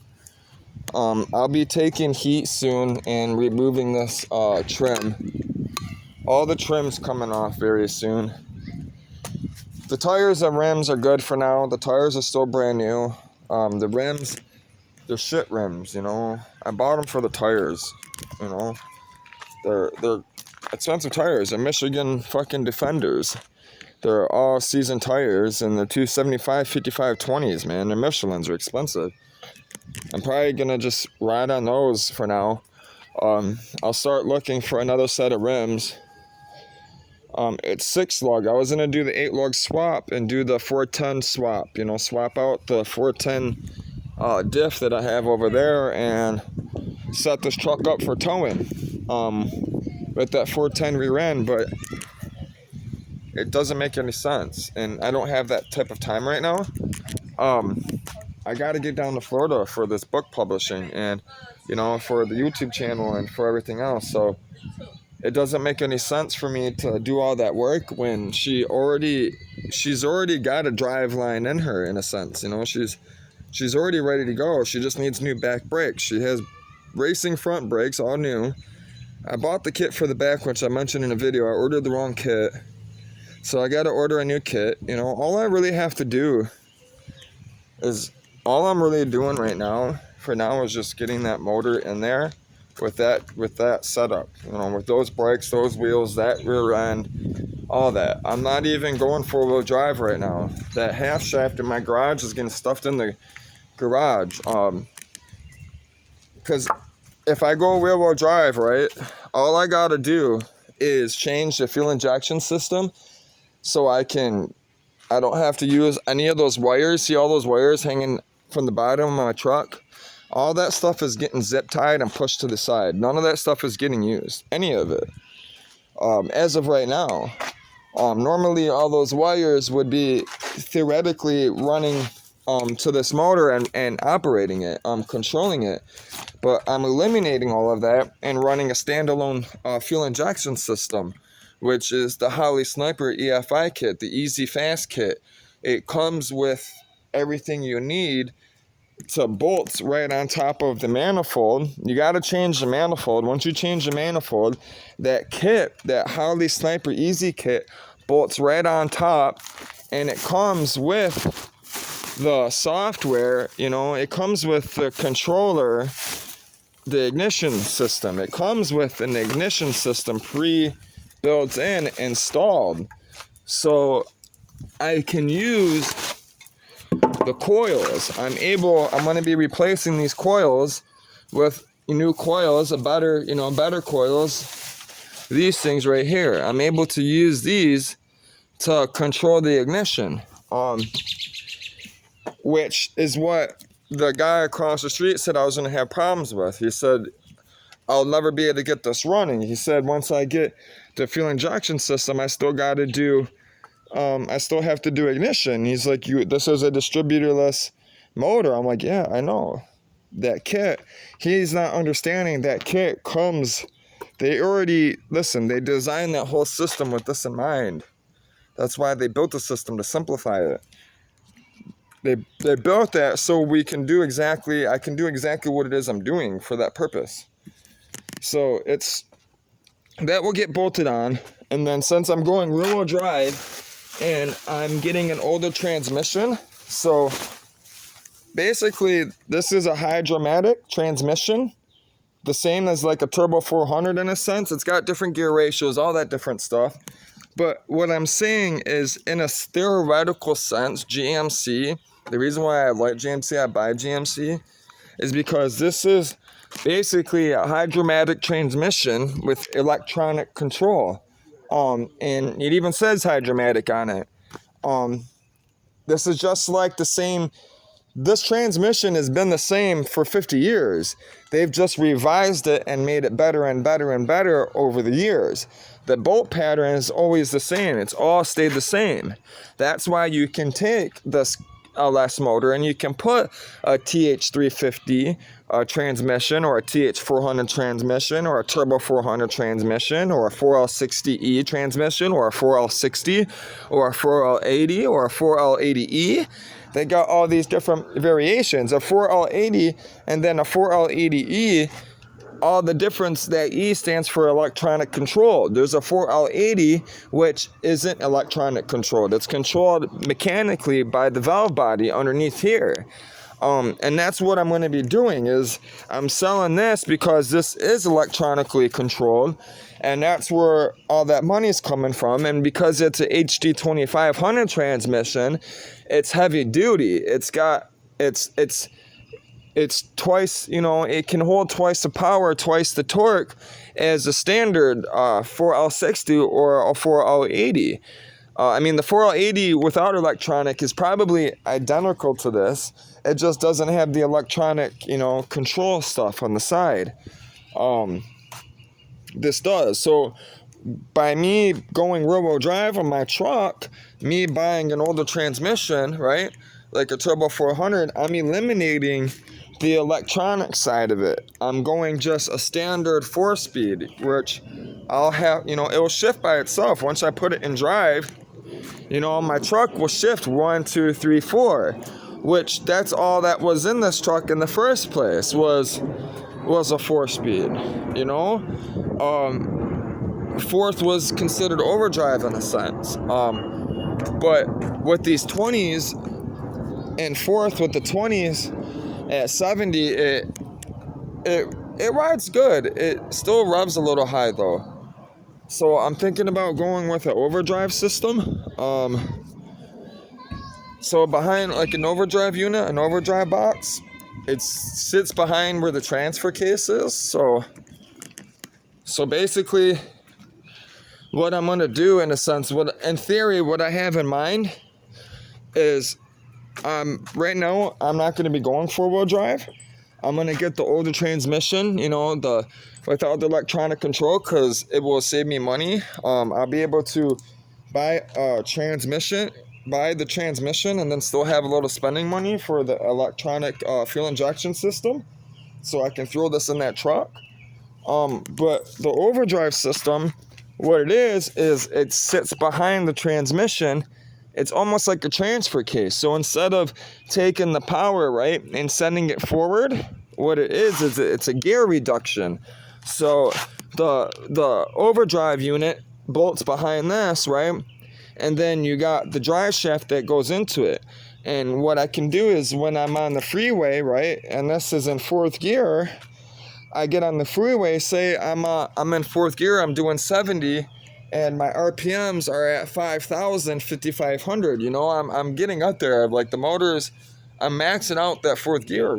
I'll be taking heat soon and removing this trim. All the trim's coming off very soon. The tires and rims are good for now. The tires are still brand new. The rims, they're shit rims, you know. I bought them for the tires, you know. They're expensive tires. They're Michigan fucking Defenders. They're all season tires, and they're 275 55 20s, man. They're Michelins. Are expensive. I'm probably gonna just ride on those for now. I'll start looking for another set of rims. It's 6 lug. I was gonna do the 8 lug swap and do the 410 swap. You know, swap out the 410 diff that I have over there and set this truck up for towing with that 410 rear end, but it doesn't make any sense, and I don't have that type of time right now. I got to get down to Florida for this book publishing and, you know, for the YouTube channel and for everything else. So it doesn't make any sense for me to do all that work when she's already got a drive line in her, in a sense. You know, she's already ready to go. She just needs new back brakes. She has racing front brakes, all new. I bought the kit for the back, which I mentioned in a video. I ordered the wrong kit, so I got to order a new kit. You know, all I really have to do is, all I'm really doing right now, for now, is just getting that motor in there with that setup. You know, with those brakes, those wheels, that rear end, all that. I'm not even going 4-wheel drive right now. That half shaft in my garage is getting stuffed in the garage. Because if I go rear-wheel drive, right, all I gotta do is change the fuel injection system so I don't have to use any of those wires. See all those wires hanging from the bottom of my truck? All that stuff is getting zip tied and pushed to the side. None of that stuff is getting used, any of it, as of right now. Normally all those wires would be theoretically running to this motor and operating it, controlling it. But I'm eliminating all of that and running a standalone fuel injection system, which is the Holley Sniper EFI kit, the Easy Fast kit. It comes with everything you need to bolts right on top of the manifold. You got to change the manifold. Once you change the manifold, that kit, that Holley Sniper Easy kit, bolts right on top, and it comes with the software. You know, it comes with the controller, the ignition system. It comes with an ignition system pre-built in, installed, so I can use the coils. I'm going to be replacing these coils with new coils, better coils. These things right here, I'm able to use these to control the ignition, which is what the guy across the street said I was going to have problems with. He said, I'll never be able to get this running. He said, once I get the fuel injection system, I still have to do ignition. He's like, this is a distributorless motor. I'm like, yeah, I know. That kit, he's not understanding that kit comes, they designed that whole system with this in mind. That's why they built the system, to simplify it. They built that so I can do exactly what it is I'm doing for that purpose. So that will get bolted on, and then since I'm going rear-wheel drive and I'm getting an older transmission, so basically this is a Hydra-Matic transmission, the same as like a Turbo 400 in a sense. It's got different gear ratios, all that different stuff. But what I'm saying is, in a theoretical sense, GMC, the reason why I like GMC, I buy GMC, is because this is basically a Hydra-Matic transmission with electronic control. And it even says Hydra-Matic on it. This is just like the same. This transmission has been the same for 50 years. They've just revised it and made it better and better and better over the years. The bolt pattern is always the same. It's all stayed the same. That's why you can take this LS motor and you can put a TH350 transmission, or a TH400 transmission, or a Turbo 400 transmission, or a 4L60E transmission, or a 4L60, or a 4L80, or a 4L80E. They got all these different variations. A 4L80 and then a 4L80E. All the difference, that E stands for electronic control. There's a 4L80 which isn't electronic controlled. It's controlled mechanically by the valve body underneath here. And that's what I'm going to be doing, is I'm selling this because this is electronically controlled, and that's where all that money's coming from. And because it's a HD 2500 transmission, it's heavy duty. It's twice, it can hold twice the power, twice the torque as a standard 4L60 or a 4L80. The 4L80 without electronic is probably identical to this, It just doesn't have the electronic, control stuff on the side. This does. So by me going rear-wheel drive on my truck, me buying an older transmission, right, like a Turbo 400, I'm eliminating the electronic side of it. I'm going just a standard 4-speed, which I'll have, it'll shift by itself. Once I put it in drive, my truck will shift 1, 2, 3, 4, which that's all that was in this truck in the first place was a 4-speed, Fourth was considered overdrive in a sense. But with these 20s and fourth with the 20s at 70, it rides good. It still revs a little high though. So I'm thinking about going with an overdrive system. So behind like an overdrive unit, an overdrive box, it sits behind where the transfer case is. So basically what I'm going to do in a sense, in theory, what I have in mind is right now I'm not going to be going 4-wheel drive. I'm going to get the older transmission, without the electronic control, because it will save me money. I'll be able to buy the transmission and then still have a little spending money for the electronic fuel injection system, so I can throw this in that truck. But the overdrive system, what it is it sits behind the transmission. It's almost like a transfer case. So instead of taking the power, right, and sending it forward, what it is it's a gear reduction. So the overdrive unit bolts behind this, right? And then you got the drive shaft that goes into it. And what I can do is when I'm on the freeway, right, and this is in 4th gear, I get on the freeway, say I'm in 4th gear, I'm doing 70, and my RPMs are at 5,000, 5,500. I'm getting up there. Like the motors, I'm maxing out that 4th gear.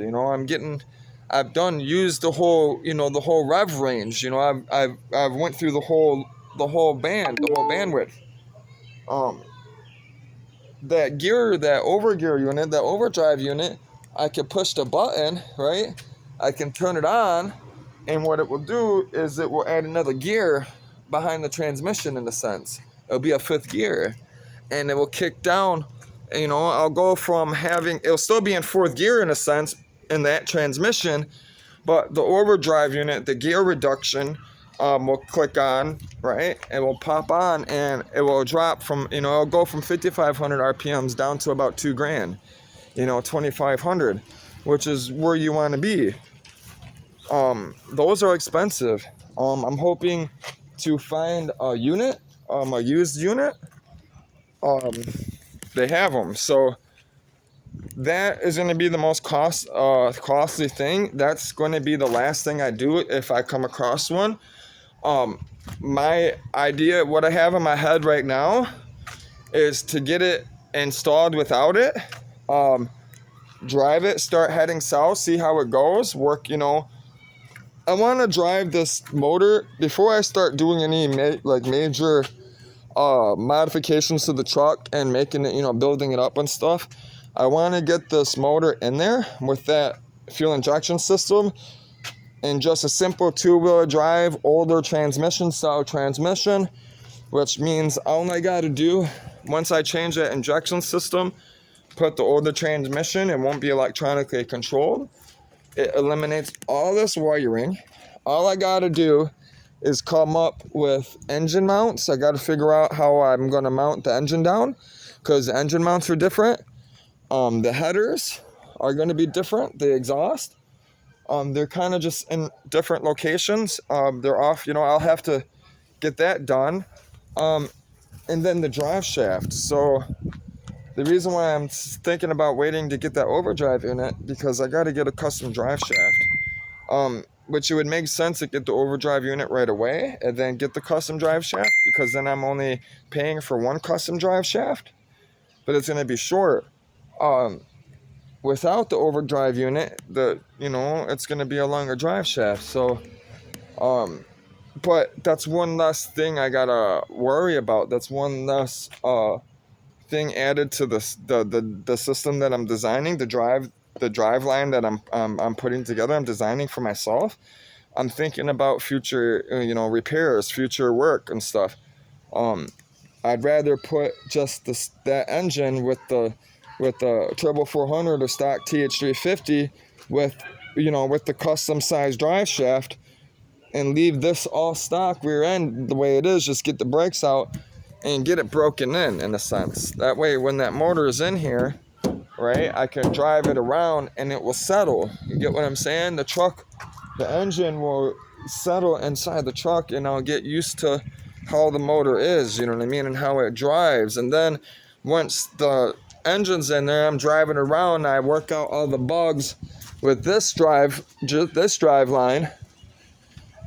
I've used the whole, the whole rev range. I've went through the whole bandwidth. That overgear unit, that overdrive unit, I can push the button, right? I can turn it on, and what it will do is it will add another gear behind the transmission in a sense. It'll be a 5th gear, and it will kick down. I'll go from it'll still be in 4th gear in a sense in that transmission, but the overdrive unit, the gear reduction, will click on, right? It will pop on, and it will drop from, it'll go from 5,500 RPMs down to about $2,000, 2,500, which is where you want to be. Those are expensive. I'm hoping to find a unit, a used unit. They have them. So that is going to be the most costly thing. That's going to be the last thing I do if I come across one. My idea, what I have in my head right now, is to get it installed without it. Drive it, start heading south, see how it goes, work, I want to drive this motor before I start doing any major modifications to the truck and making it, building it up and stuff. I want to get this motor in there with that fuel injection system and just a simple 2-wheel drive, older transmission style transmission, which means all I got to do once I change that injection system, put the older transmission, it won't be electronically controlled. It eliminates all this wiring. All I got to do is come up with engine mounts. I got to figure out how I'm going to mount the engine down, because the engine mounts are different. The headers are going to be different. The exhaust, they're kind of just in different locations. They're off. I'll have to get that done. And then the drive shaft. So the reason why I'm thinking about waiting to get that overdrive unit, because I got to get a custom drive shaft. Which it would make sense to get the overdrive unit right away and then get the custom drive shaft, because then I'm only paying for one custom drive shaft, but it's going to be short. Without the overdrive unit, it's going to be a longer drive shaft. So, but that's one less thing I gotta worry about. That's one less thing added to the system that I'm designing, the drive the drive line that I'm putting together, I'm designing for myself, I'm thinking about future, repairs, future work and stuff. I'd rather put just that engine with the Turbo 400 or stock TH350 with the custom size drive shaft, and leave this all stock rear end the way it is. Just get the brakes out and get it broken in a sense. That way, when that motor is in here, right, I can drive it around and it will settle. You get what I'm saying? The engine will settle inside the truck, and I'll get used to how the motor is, you know what I mean, and how it drives. And then once the engine's in there, I'm driving around and I work out all the bugs with this drive line.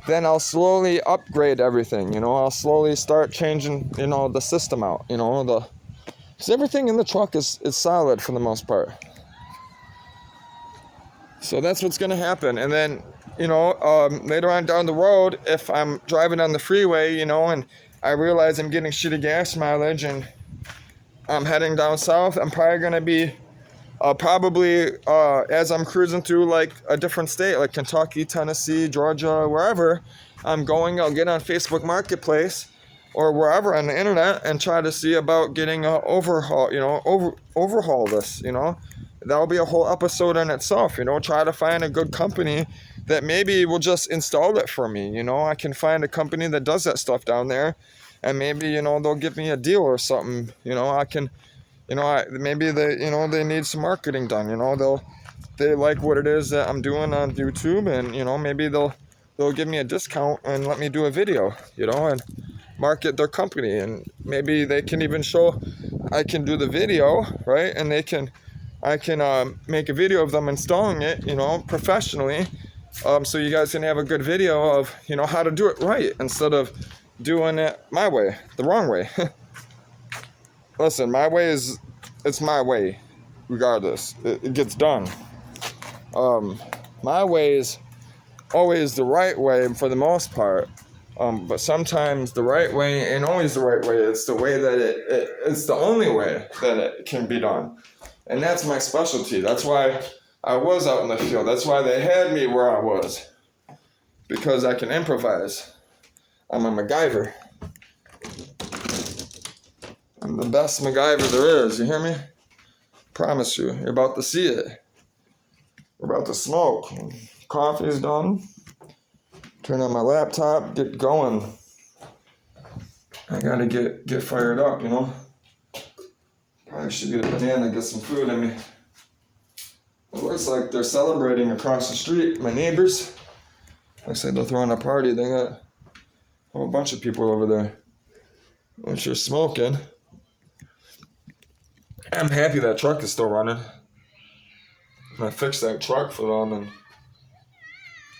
Then I'll slowly upgrade everything, I'll slowly start changing, the system out, because everything in the truck is solid for the most part. So that's what's going to happen. And then, later on down the road, if I'm driving on the freeway, and I realize I'm getting shitty gas mileage and I'm heading down south, I'm probably going to be as I'm cruising through like a different state, like Kentucky, Tennessee, Georgia, wherever I'm going, I'll get on Facebook Marketplace or wherever on the internet and try to see about getting a overhaul, overhaul this, That'll be a whole episode in itself, try to find a good company that maybe will just install it for me, I can find a company that does that stuff down there, and maybe, they'll give me a deal or something, I can, maybe they need some marketing done, they like what it is that I'm doing on YouTube, and, maybe they'll give me a discount and let me do a video, and market their company, and maybe they can even show I can do the video, right, and I can make a video of them installing it, professionally, so you guys can have a good video of, how to do it right instead of doing it my way, the wrong way. Listen, my way it's my way, regardless. It gets done. My way is always the right way for the most part, but sometimes the right way ain't always the right way. It's the way that it's the only way that it can be done. And that's my specialty. That's why I was out in the field. That's why they had me where I was. Because I can improvise. I'm a MacGyver. I'm the best MacGyver there is. You hear me? Promise you. You're about to see it. We're about to smoke. Coffee's done. Turn on my laptop. Get going. I gotta get fired up, Probably should get a banana, get some food in me. It looks like they're celebrating across the street. My neighbors. Looks like they're throwing a party. They got a whole bunch of people over there. Which are smoking. I'm happy that truck is still running. I fixed that truck for them, and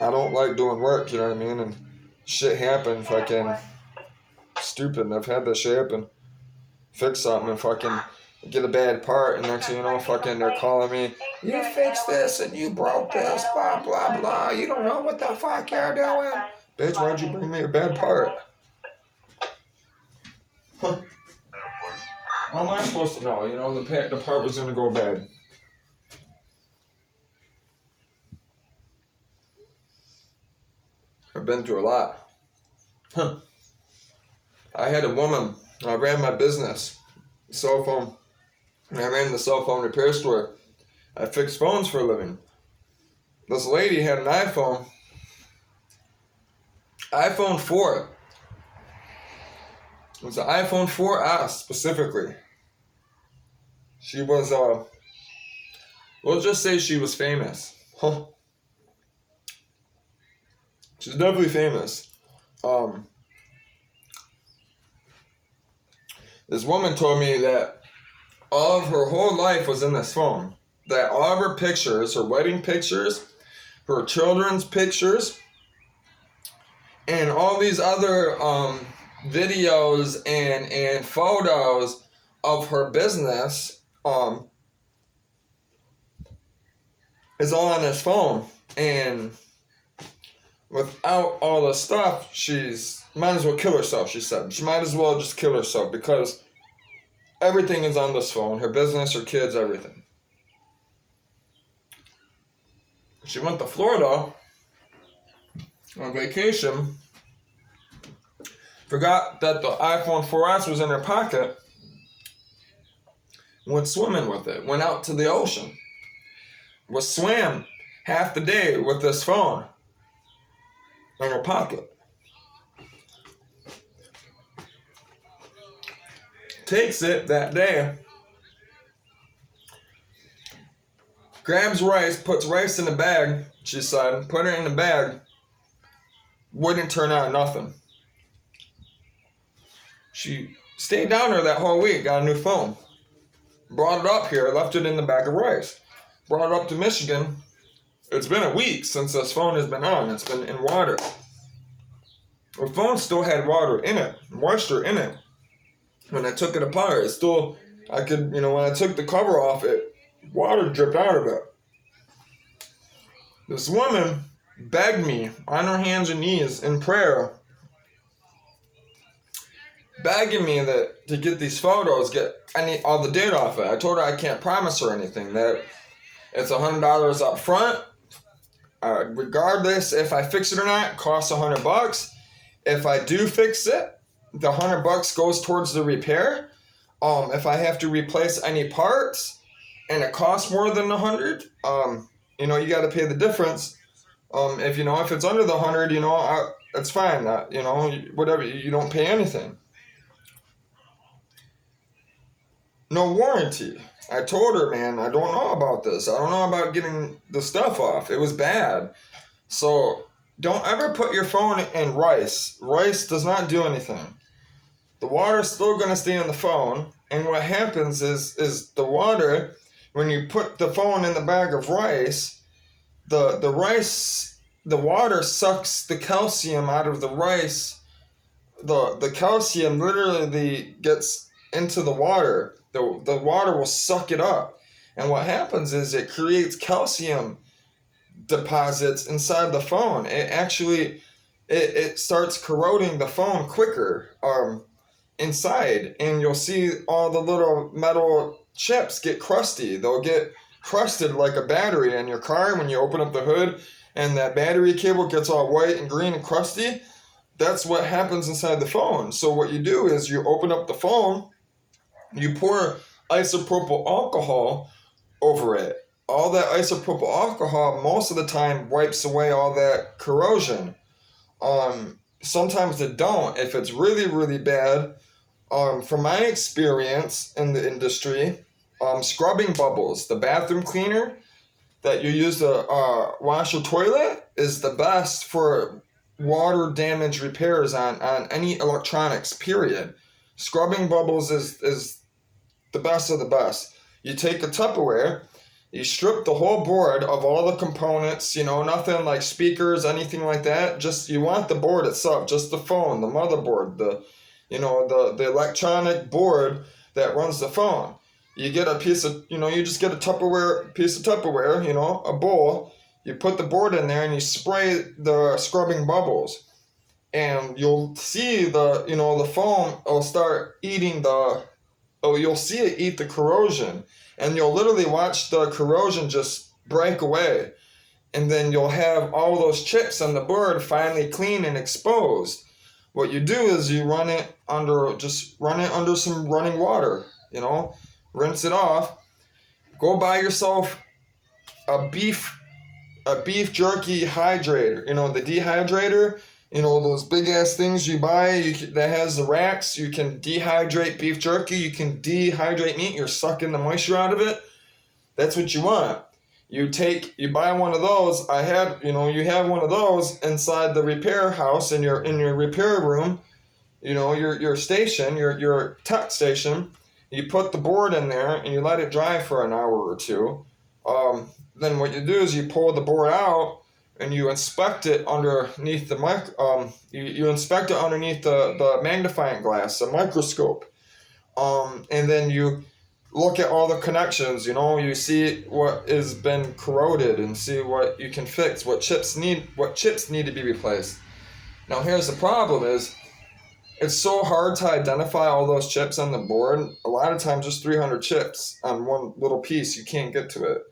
I don't like doing work, you know what I mean? And shit happen, fucking stupid. I've had that shit happen. Fix something and fucking get a bad part, and next thing you know, fucking they're calling me, you fixed this and you broke this, blah, blah, blah. You don't know what the fuck you're doing. Bitch, why'd you bring me a bad part? Huh. How am I supposed to know? The part was going to go bad. I've been through a lot. Huh. I had a woman, I ran my business, cell phone. I ran the cell phone repair store. I fixed phones for a living. This lady had an iPhone 4. It was an iPhone 4S specifically. She was, we'll just say she was famous. Huh. She's definitely famous. This woman told me that all of her whole life was in this phone. That all of her pictures, her wedding pictures, her children's pictures, and all these other videos and photos of her business is all on this phone. And without all the stuff, she's might as well kill herself, she said. She might as well just kill herself because everything is on this phone. Her business, her kids, everything. She went to Florida on vacation, forgot that the iPhone 4S was in her pocket, went swimming with it, went out to the ocean, swam half the day with this phone in her pocket. Takes it that day, grabs rice, puts rice in the bag, she said, put it in the bag, wouldn't turn out nothing. She stayed down there that whole week, got a new phone. Brought it up here, left it in the bag of rice. Brought it up to Michigan. It's been a week since this phone has been on. It's been in water. The phone still had water in it, moisture in it. When I took it apart, when I took the cover off it, water dripped out of it. This woman begged me on her hands and knees in prayer, begging me to get these photos, get all the data off it. I told her I can't promise her anything, that it's $100 up front. Regardless if I fix it or not, it costs $100. If I do fix it, the $100 goes towards the repair. If I have to replace any parts and it costs more than $100, you got to pay the difference. If it's under the $100, it's fine. Whatever, you don't pay anything. No warranty. I told her, man, I don't know about this. I don't know about getting the stuff off. It was bad. So don't ever put your phone in rice. Rice does not do anything. The water's still going to stay in the phone. And what happens is the water, when you put the phone in the bag of rice, the water sucks the calcium out of the rice. The calcium literally gets into the water. The water will suck it up. And what happens is it creates calcium deposits inside the phone. It starts corroding the phone quicker inside. And you'll see all the little metal chips get crusty. They'll get crusted like a battery in your car when you open up the hood and that battery cable gets all white and green and crusty. That's what happens inside the phone. So what you do is you open up the phone, you pour isopropyl alcohol over it. All that isopropyl alcohol most of the time wipes away all that corrosion. Sometimes it don't. If it's really, really bad, from my experience in the industry, scrubbing bubbles, the bathroom cleaner that you use to wash your toilet, is the best for water damage repairs on any electronics, period. Scrubbing bubbles is the best of the best. You take a Tupperware, you strip the whole board of all the components, nothing like speakers, anything like that. Just, you want the board itself, just the phone, the motherboard, the electronic board that runs the phone. You get a piece of, you just get a piece of Tupperware, a bowl. You put the board in there and you spray the scrubbing bubbles. And you'll see the foam will start eating you'll see it eat the corrosion. And you'll literally watch the corrosion just break away. And then you'll have all those chips on the board finally clean and exposed. What you do is you run it under some running water, rinse it off. Go buy yourself a beef jerky hydrator, the dehydrator, those big ass things you buy that has the racks. You can dehydrate beef jerky, you can dehydrate meat, you're sucking the moisture out of it. That's what you want. You buy one of those. You have one of those inside the repair house in your repair room, your station, your tech station. You put the board in there and you let it dry for an hour or two. Then what you do is you pull the board out and you inspect it underneath the you inspect it underneath the magnifying glass, the microscope. And then you look at all the connections, you see what has been corroded and see what you can fix, what chips need to be replaced. Now here's the problem is, it's so hard to identify all those chips on the board. A lot of times there's 300 chips on one little piece. You can't get to it.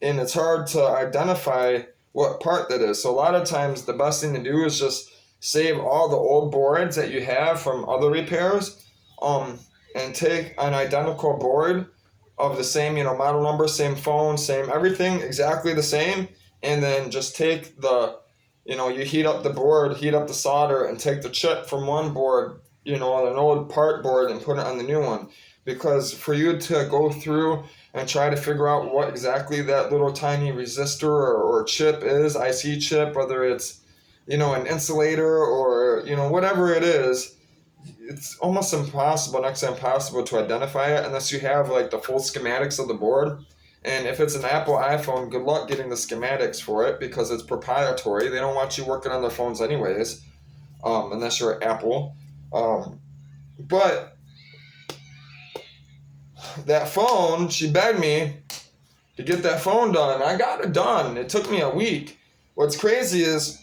and it's hard to identify what part that is. So a lot of times the best thing to do is just save all the old boards that you have from other repairs, and take an identical board of the same, model number, same phone, same everything, exactly the same, and then just take you heat up the board, heat up the solder, and take the chip from one board, an old part board, and put it on the new one. Because for you to go through and try to figure out what exactly that little tiny resistor or chip is, IC chip, whether it's, an insulator or, whatever it is, it's almost impossible, next to impossible to identify it unless you have like the full schematics of the board. And if it's an Apple iPhone, good luck getting the schematics for it because it's proprietary. They don't want you working on their phones anyways, unless you're Apple. But that phone, she begged me to get that phone done. I got it done. It took me a week. What's crazy is,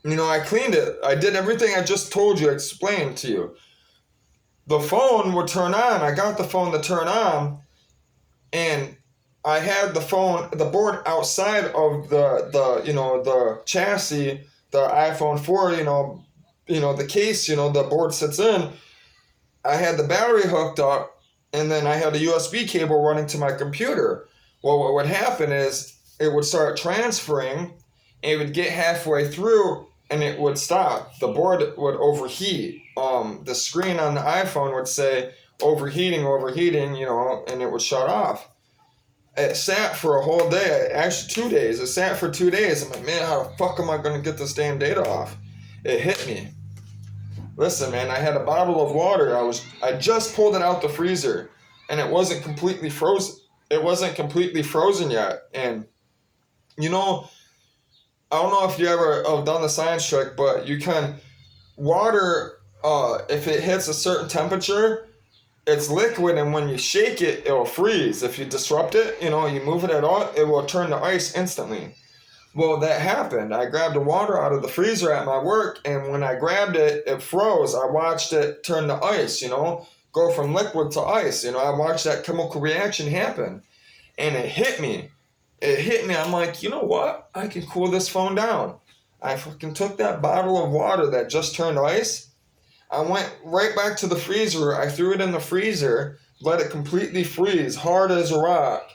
I cleaned it. I did everything I just told you, explained to you. The phone would turn on. I got the phone to turn on, and I had the board outside of the chassis, the iPhone 4, the case, the board sits in. I had the battery hooked up, and then I had a USB cable running to my computer. Well, what would happen is it would start transferring, and it would get halfway through, and it would stop. The board would overheat. The screen on the iPhone would say overheating, and it would shut off. It sat for a whole day, actually 2 days. It sat for 2 days. I'm like, man, how the fuck am I going to get this damn data off? It hit me. Listen, man, I had a bottle of water. I just pulled it out the freezer, and it wasn't completely frozen. It wasn't completely frozen yet. And, I don't know if you ever have done the science trick, but you can water, if it hits a certain temperature, it's liquid, and when you shake it, it'll freeze. If you disrupt it, you move it at all, it will turn to ice instantly. Well, that happened. I grabbed the water out of the freezer at my work, and when I grabbed it, it froze. I watched it turn to ice, go from liquid to ice. I watched that chemical reaction happen, and it hit me. I'm like, you know what? I can cool this phone down. I fucking took that bottle of water that just turned ice. I went right back to the freezer. I threw it in the freezer, let it completely freeze, hard as a rock.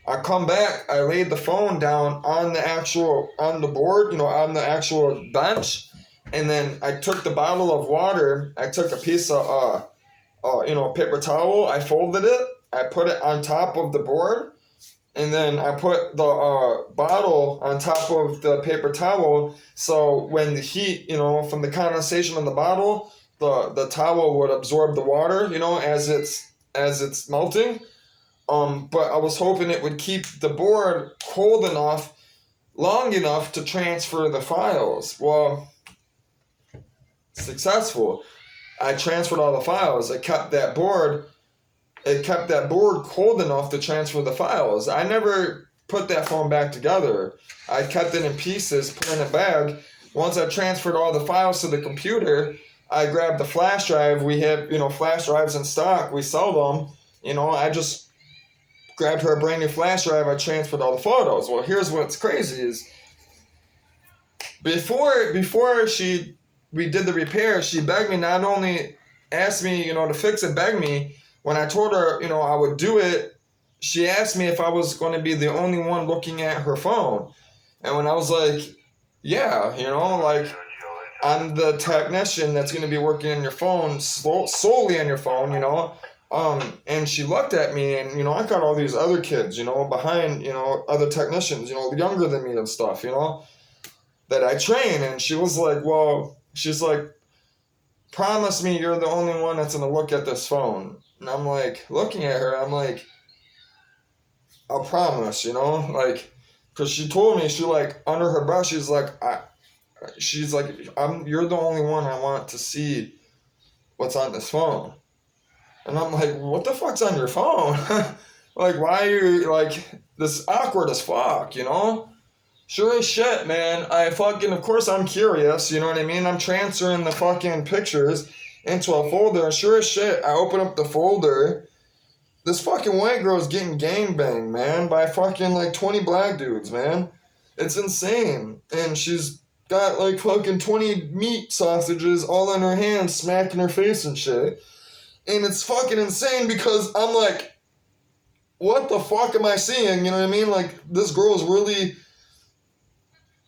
I come back, I laid the phone down on the board, on the actual bench. And then I took the bottle of water, I took a piece of, paper towel, I folded it, I put it on top of the board. And then I put the bottle on top of the paper towel, so when the heat, from the condensation on the bottle, the towel would absorb the water, as it's melting. But I was hoping it would keep the board cold enough, long enough to transfer the files. Well, successful. I transferred all the files. It kept that board cold enough to transfer the files. I never put that phone back together. I kept it in pieces, put it in a bag. Once I transferred all the files to the computer, I grabbed the flash drive. We have, flash drives in stock. We sell them. I just grabbed her a brand new flash drive. I transferred all the photos. Well, here's what's crazy is before we did the repair, she begged me, not only asked me, to fix it, begged me. When I told her, I would do it, she asked me if I was going to be the only one looking at her phone. And when I was like, yeah, I'm the technician that's going to be working on your phone, solely on your phone, and she looked at me, and, I got all these other kids, behind, other technicians, younger than me and stuff, that I train. And she was like, she's like, promise me you're the only one that's going to look at this phone. And I'm like, looking at her, I'm like, I'll promise, because she told me, under her breath, she's like, you're the only one I want to see what's on this phone. And I'm like, what the fuck's on your phone? Why are you, this awkward as fuck, Sure as shit, man. Of course I'm curious, you know what I mean? I'm transferring the fucking pictures into a folder. Sure as shit, I open up the folder. This fucking white girl's getting gangbanged, man, by fucking like 20 black dudes, man. It's insane. And she's got like fucking 20 meat sausages all in her hands, smacking her face and shit. And it's fucking insane because I'm like, what the fuck am I seeing? You know what I mean? Like, this girl's really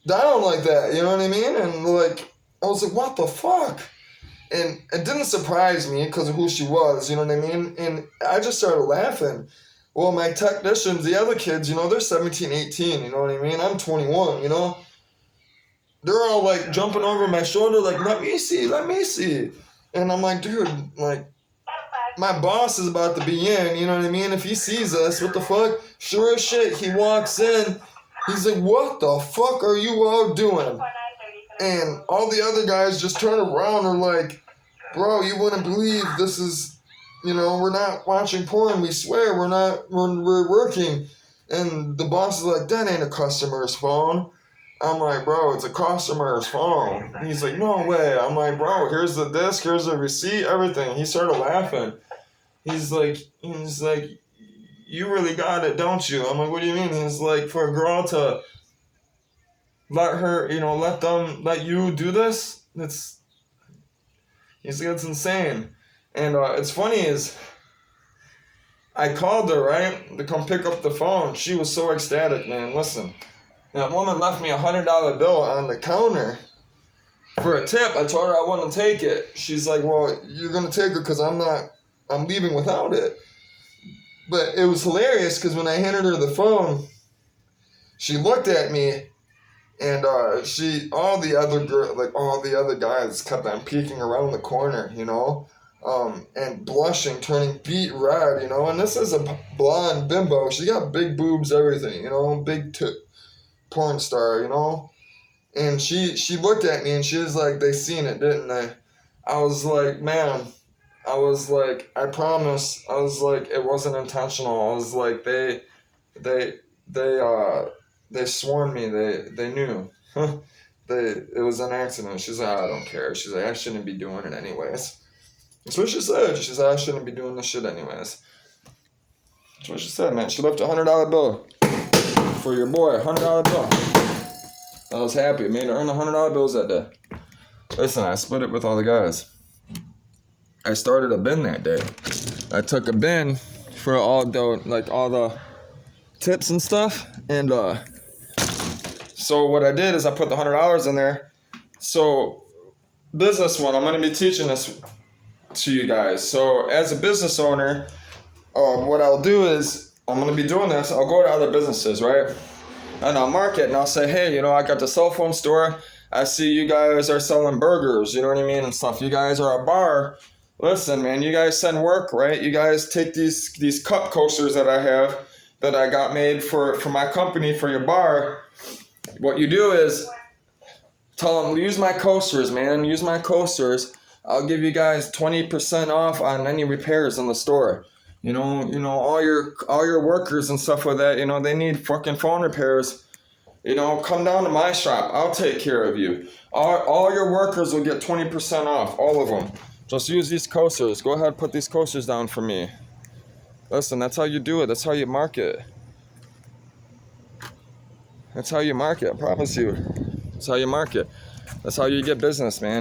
down like that, you know what I mean? And like, I was like, what the fuck? And it didn't surprise me because of who she was, you know what I mean? And I just started laughing. Well, my technicians, the other kids, you know, they're 17, 18, you know what I mean? I'm 21, you know? They're all like jumping over my shoulder, like, let me see, let me see. And I'm like, dude, like, my boss is about to be in, you know what I mean? If he sees us, what the fuck? Sure as shit, he walks in. He's like, what the fuck are you all doing? And all the other guys just turn around and are like, bro, you wouldn't believe this is, you know, we're not watching porn. We swear we're working. And the boss is like, that ain't a customer's phone. I'm like, bro, it's a customer's phone. And he's like, no way. I'm like, bro, here's the disc, here's the receipt, everything. He started laughing. He's like, you really got it, don't you? I'm like, what do you mean? He's like, for a girl to let her, you know, let you do this? He's like, it's insane. And it's funny is, I called her, right, to come pick up the phone. She was so ecstatic, man. Listen, that woman left me $100 bill on the counter for a tip. I told her I wouldn't take it. She's like, well, you're going to take it because I'm leaving without it. But it was hilarious because when I handed her the phone, she looked at me, and all the other guys kept on peeking around the corner, you know, and blushing, turning beet red, you know. And this is a blonde bimbo. She got big boobs, everything, you know, big porn star, you know. And she looked at me and she was like, they seen it, didn't they? I was like, man. I was like, I promise. I was like, it wasn't intentional. I was like, they sworn me. They knew. It was an accident. She's like, I don't care. She's like, I shouldn't be doing it anyways. That's what she said. She said, I shouldn't be doing this shit anyways. That's what she said, man. She left a $100 bill for your boy. $100 bill. I was happy. Made her earn $100 bills that day. Listen, I split it with all the guys. I started a bin that day. I took a bin for all the tips and stuff, and so what I did is I put the $100 in there. So business one, I'm going to be teaching this to you guys. So as a business owner, what I'll do is I'm going to be doing this. I'll go to other businesses, right? And I'll market and I'll say, hey, you know, I got the cell phone store. I see you guys are selling burgers, you know what I mean, and stuff. You guys are a bar. Listen, man, you guys send work, right? You guys take these cup coasters that I have that I got made for my company, for your bar. What you do is tell them, use my coasters, man. Use my coasters. I'll give you guys 20% off on any repairs in the store. You know, all your workers and stuff like that, you know, they need fucking phone repairs. You know, come down to my shop. I'll take care of you. All your workers will get 20% off, all of them. Just use these coasters. Go ahead, put these coasters down for me. Listen, that's how you do it. That's how you market. That's how you market, I promise you. That's how you market. That's how you get business, man.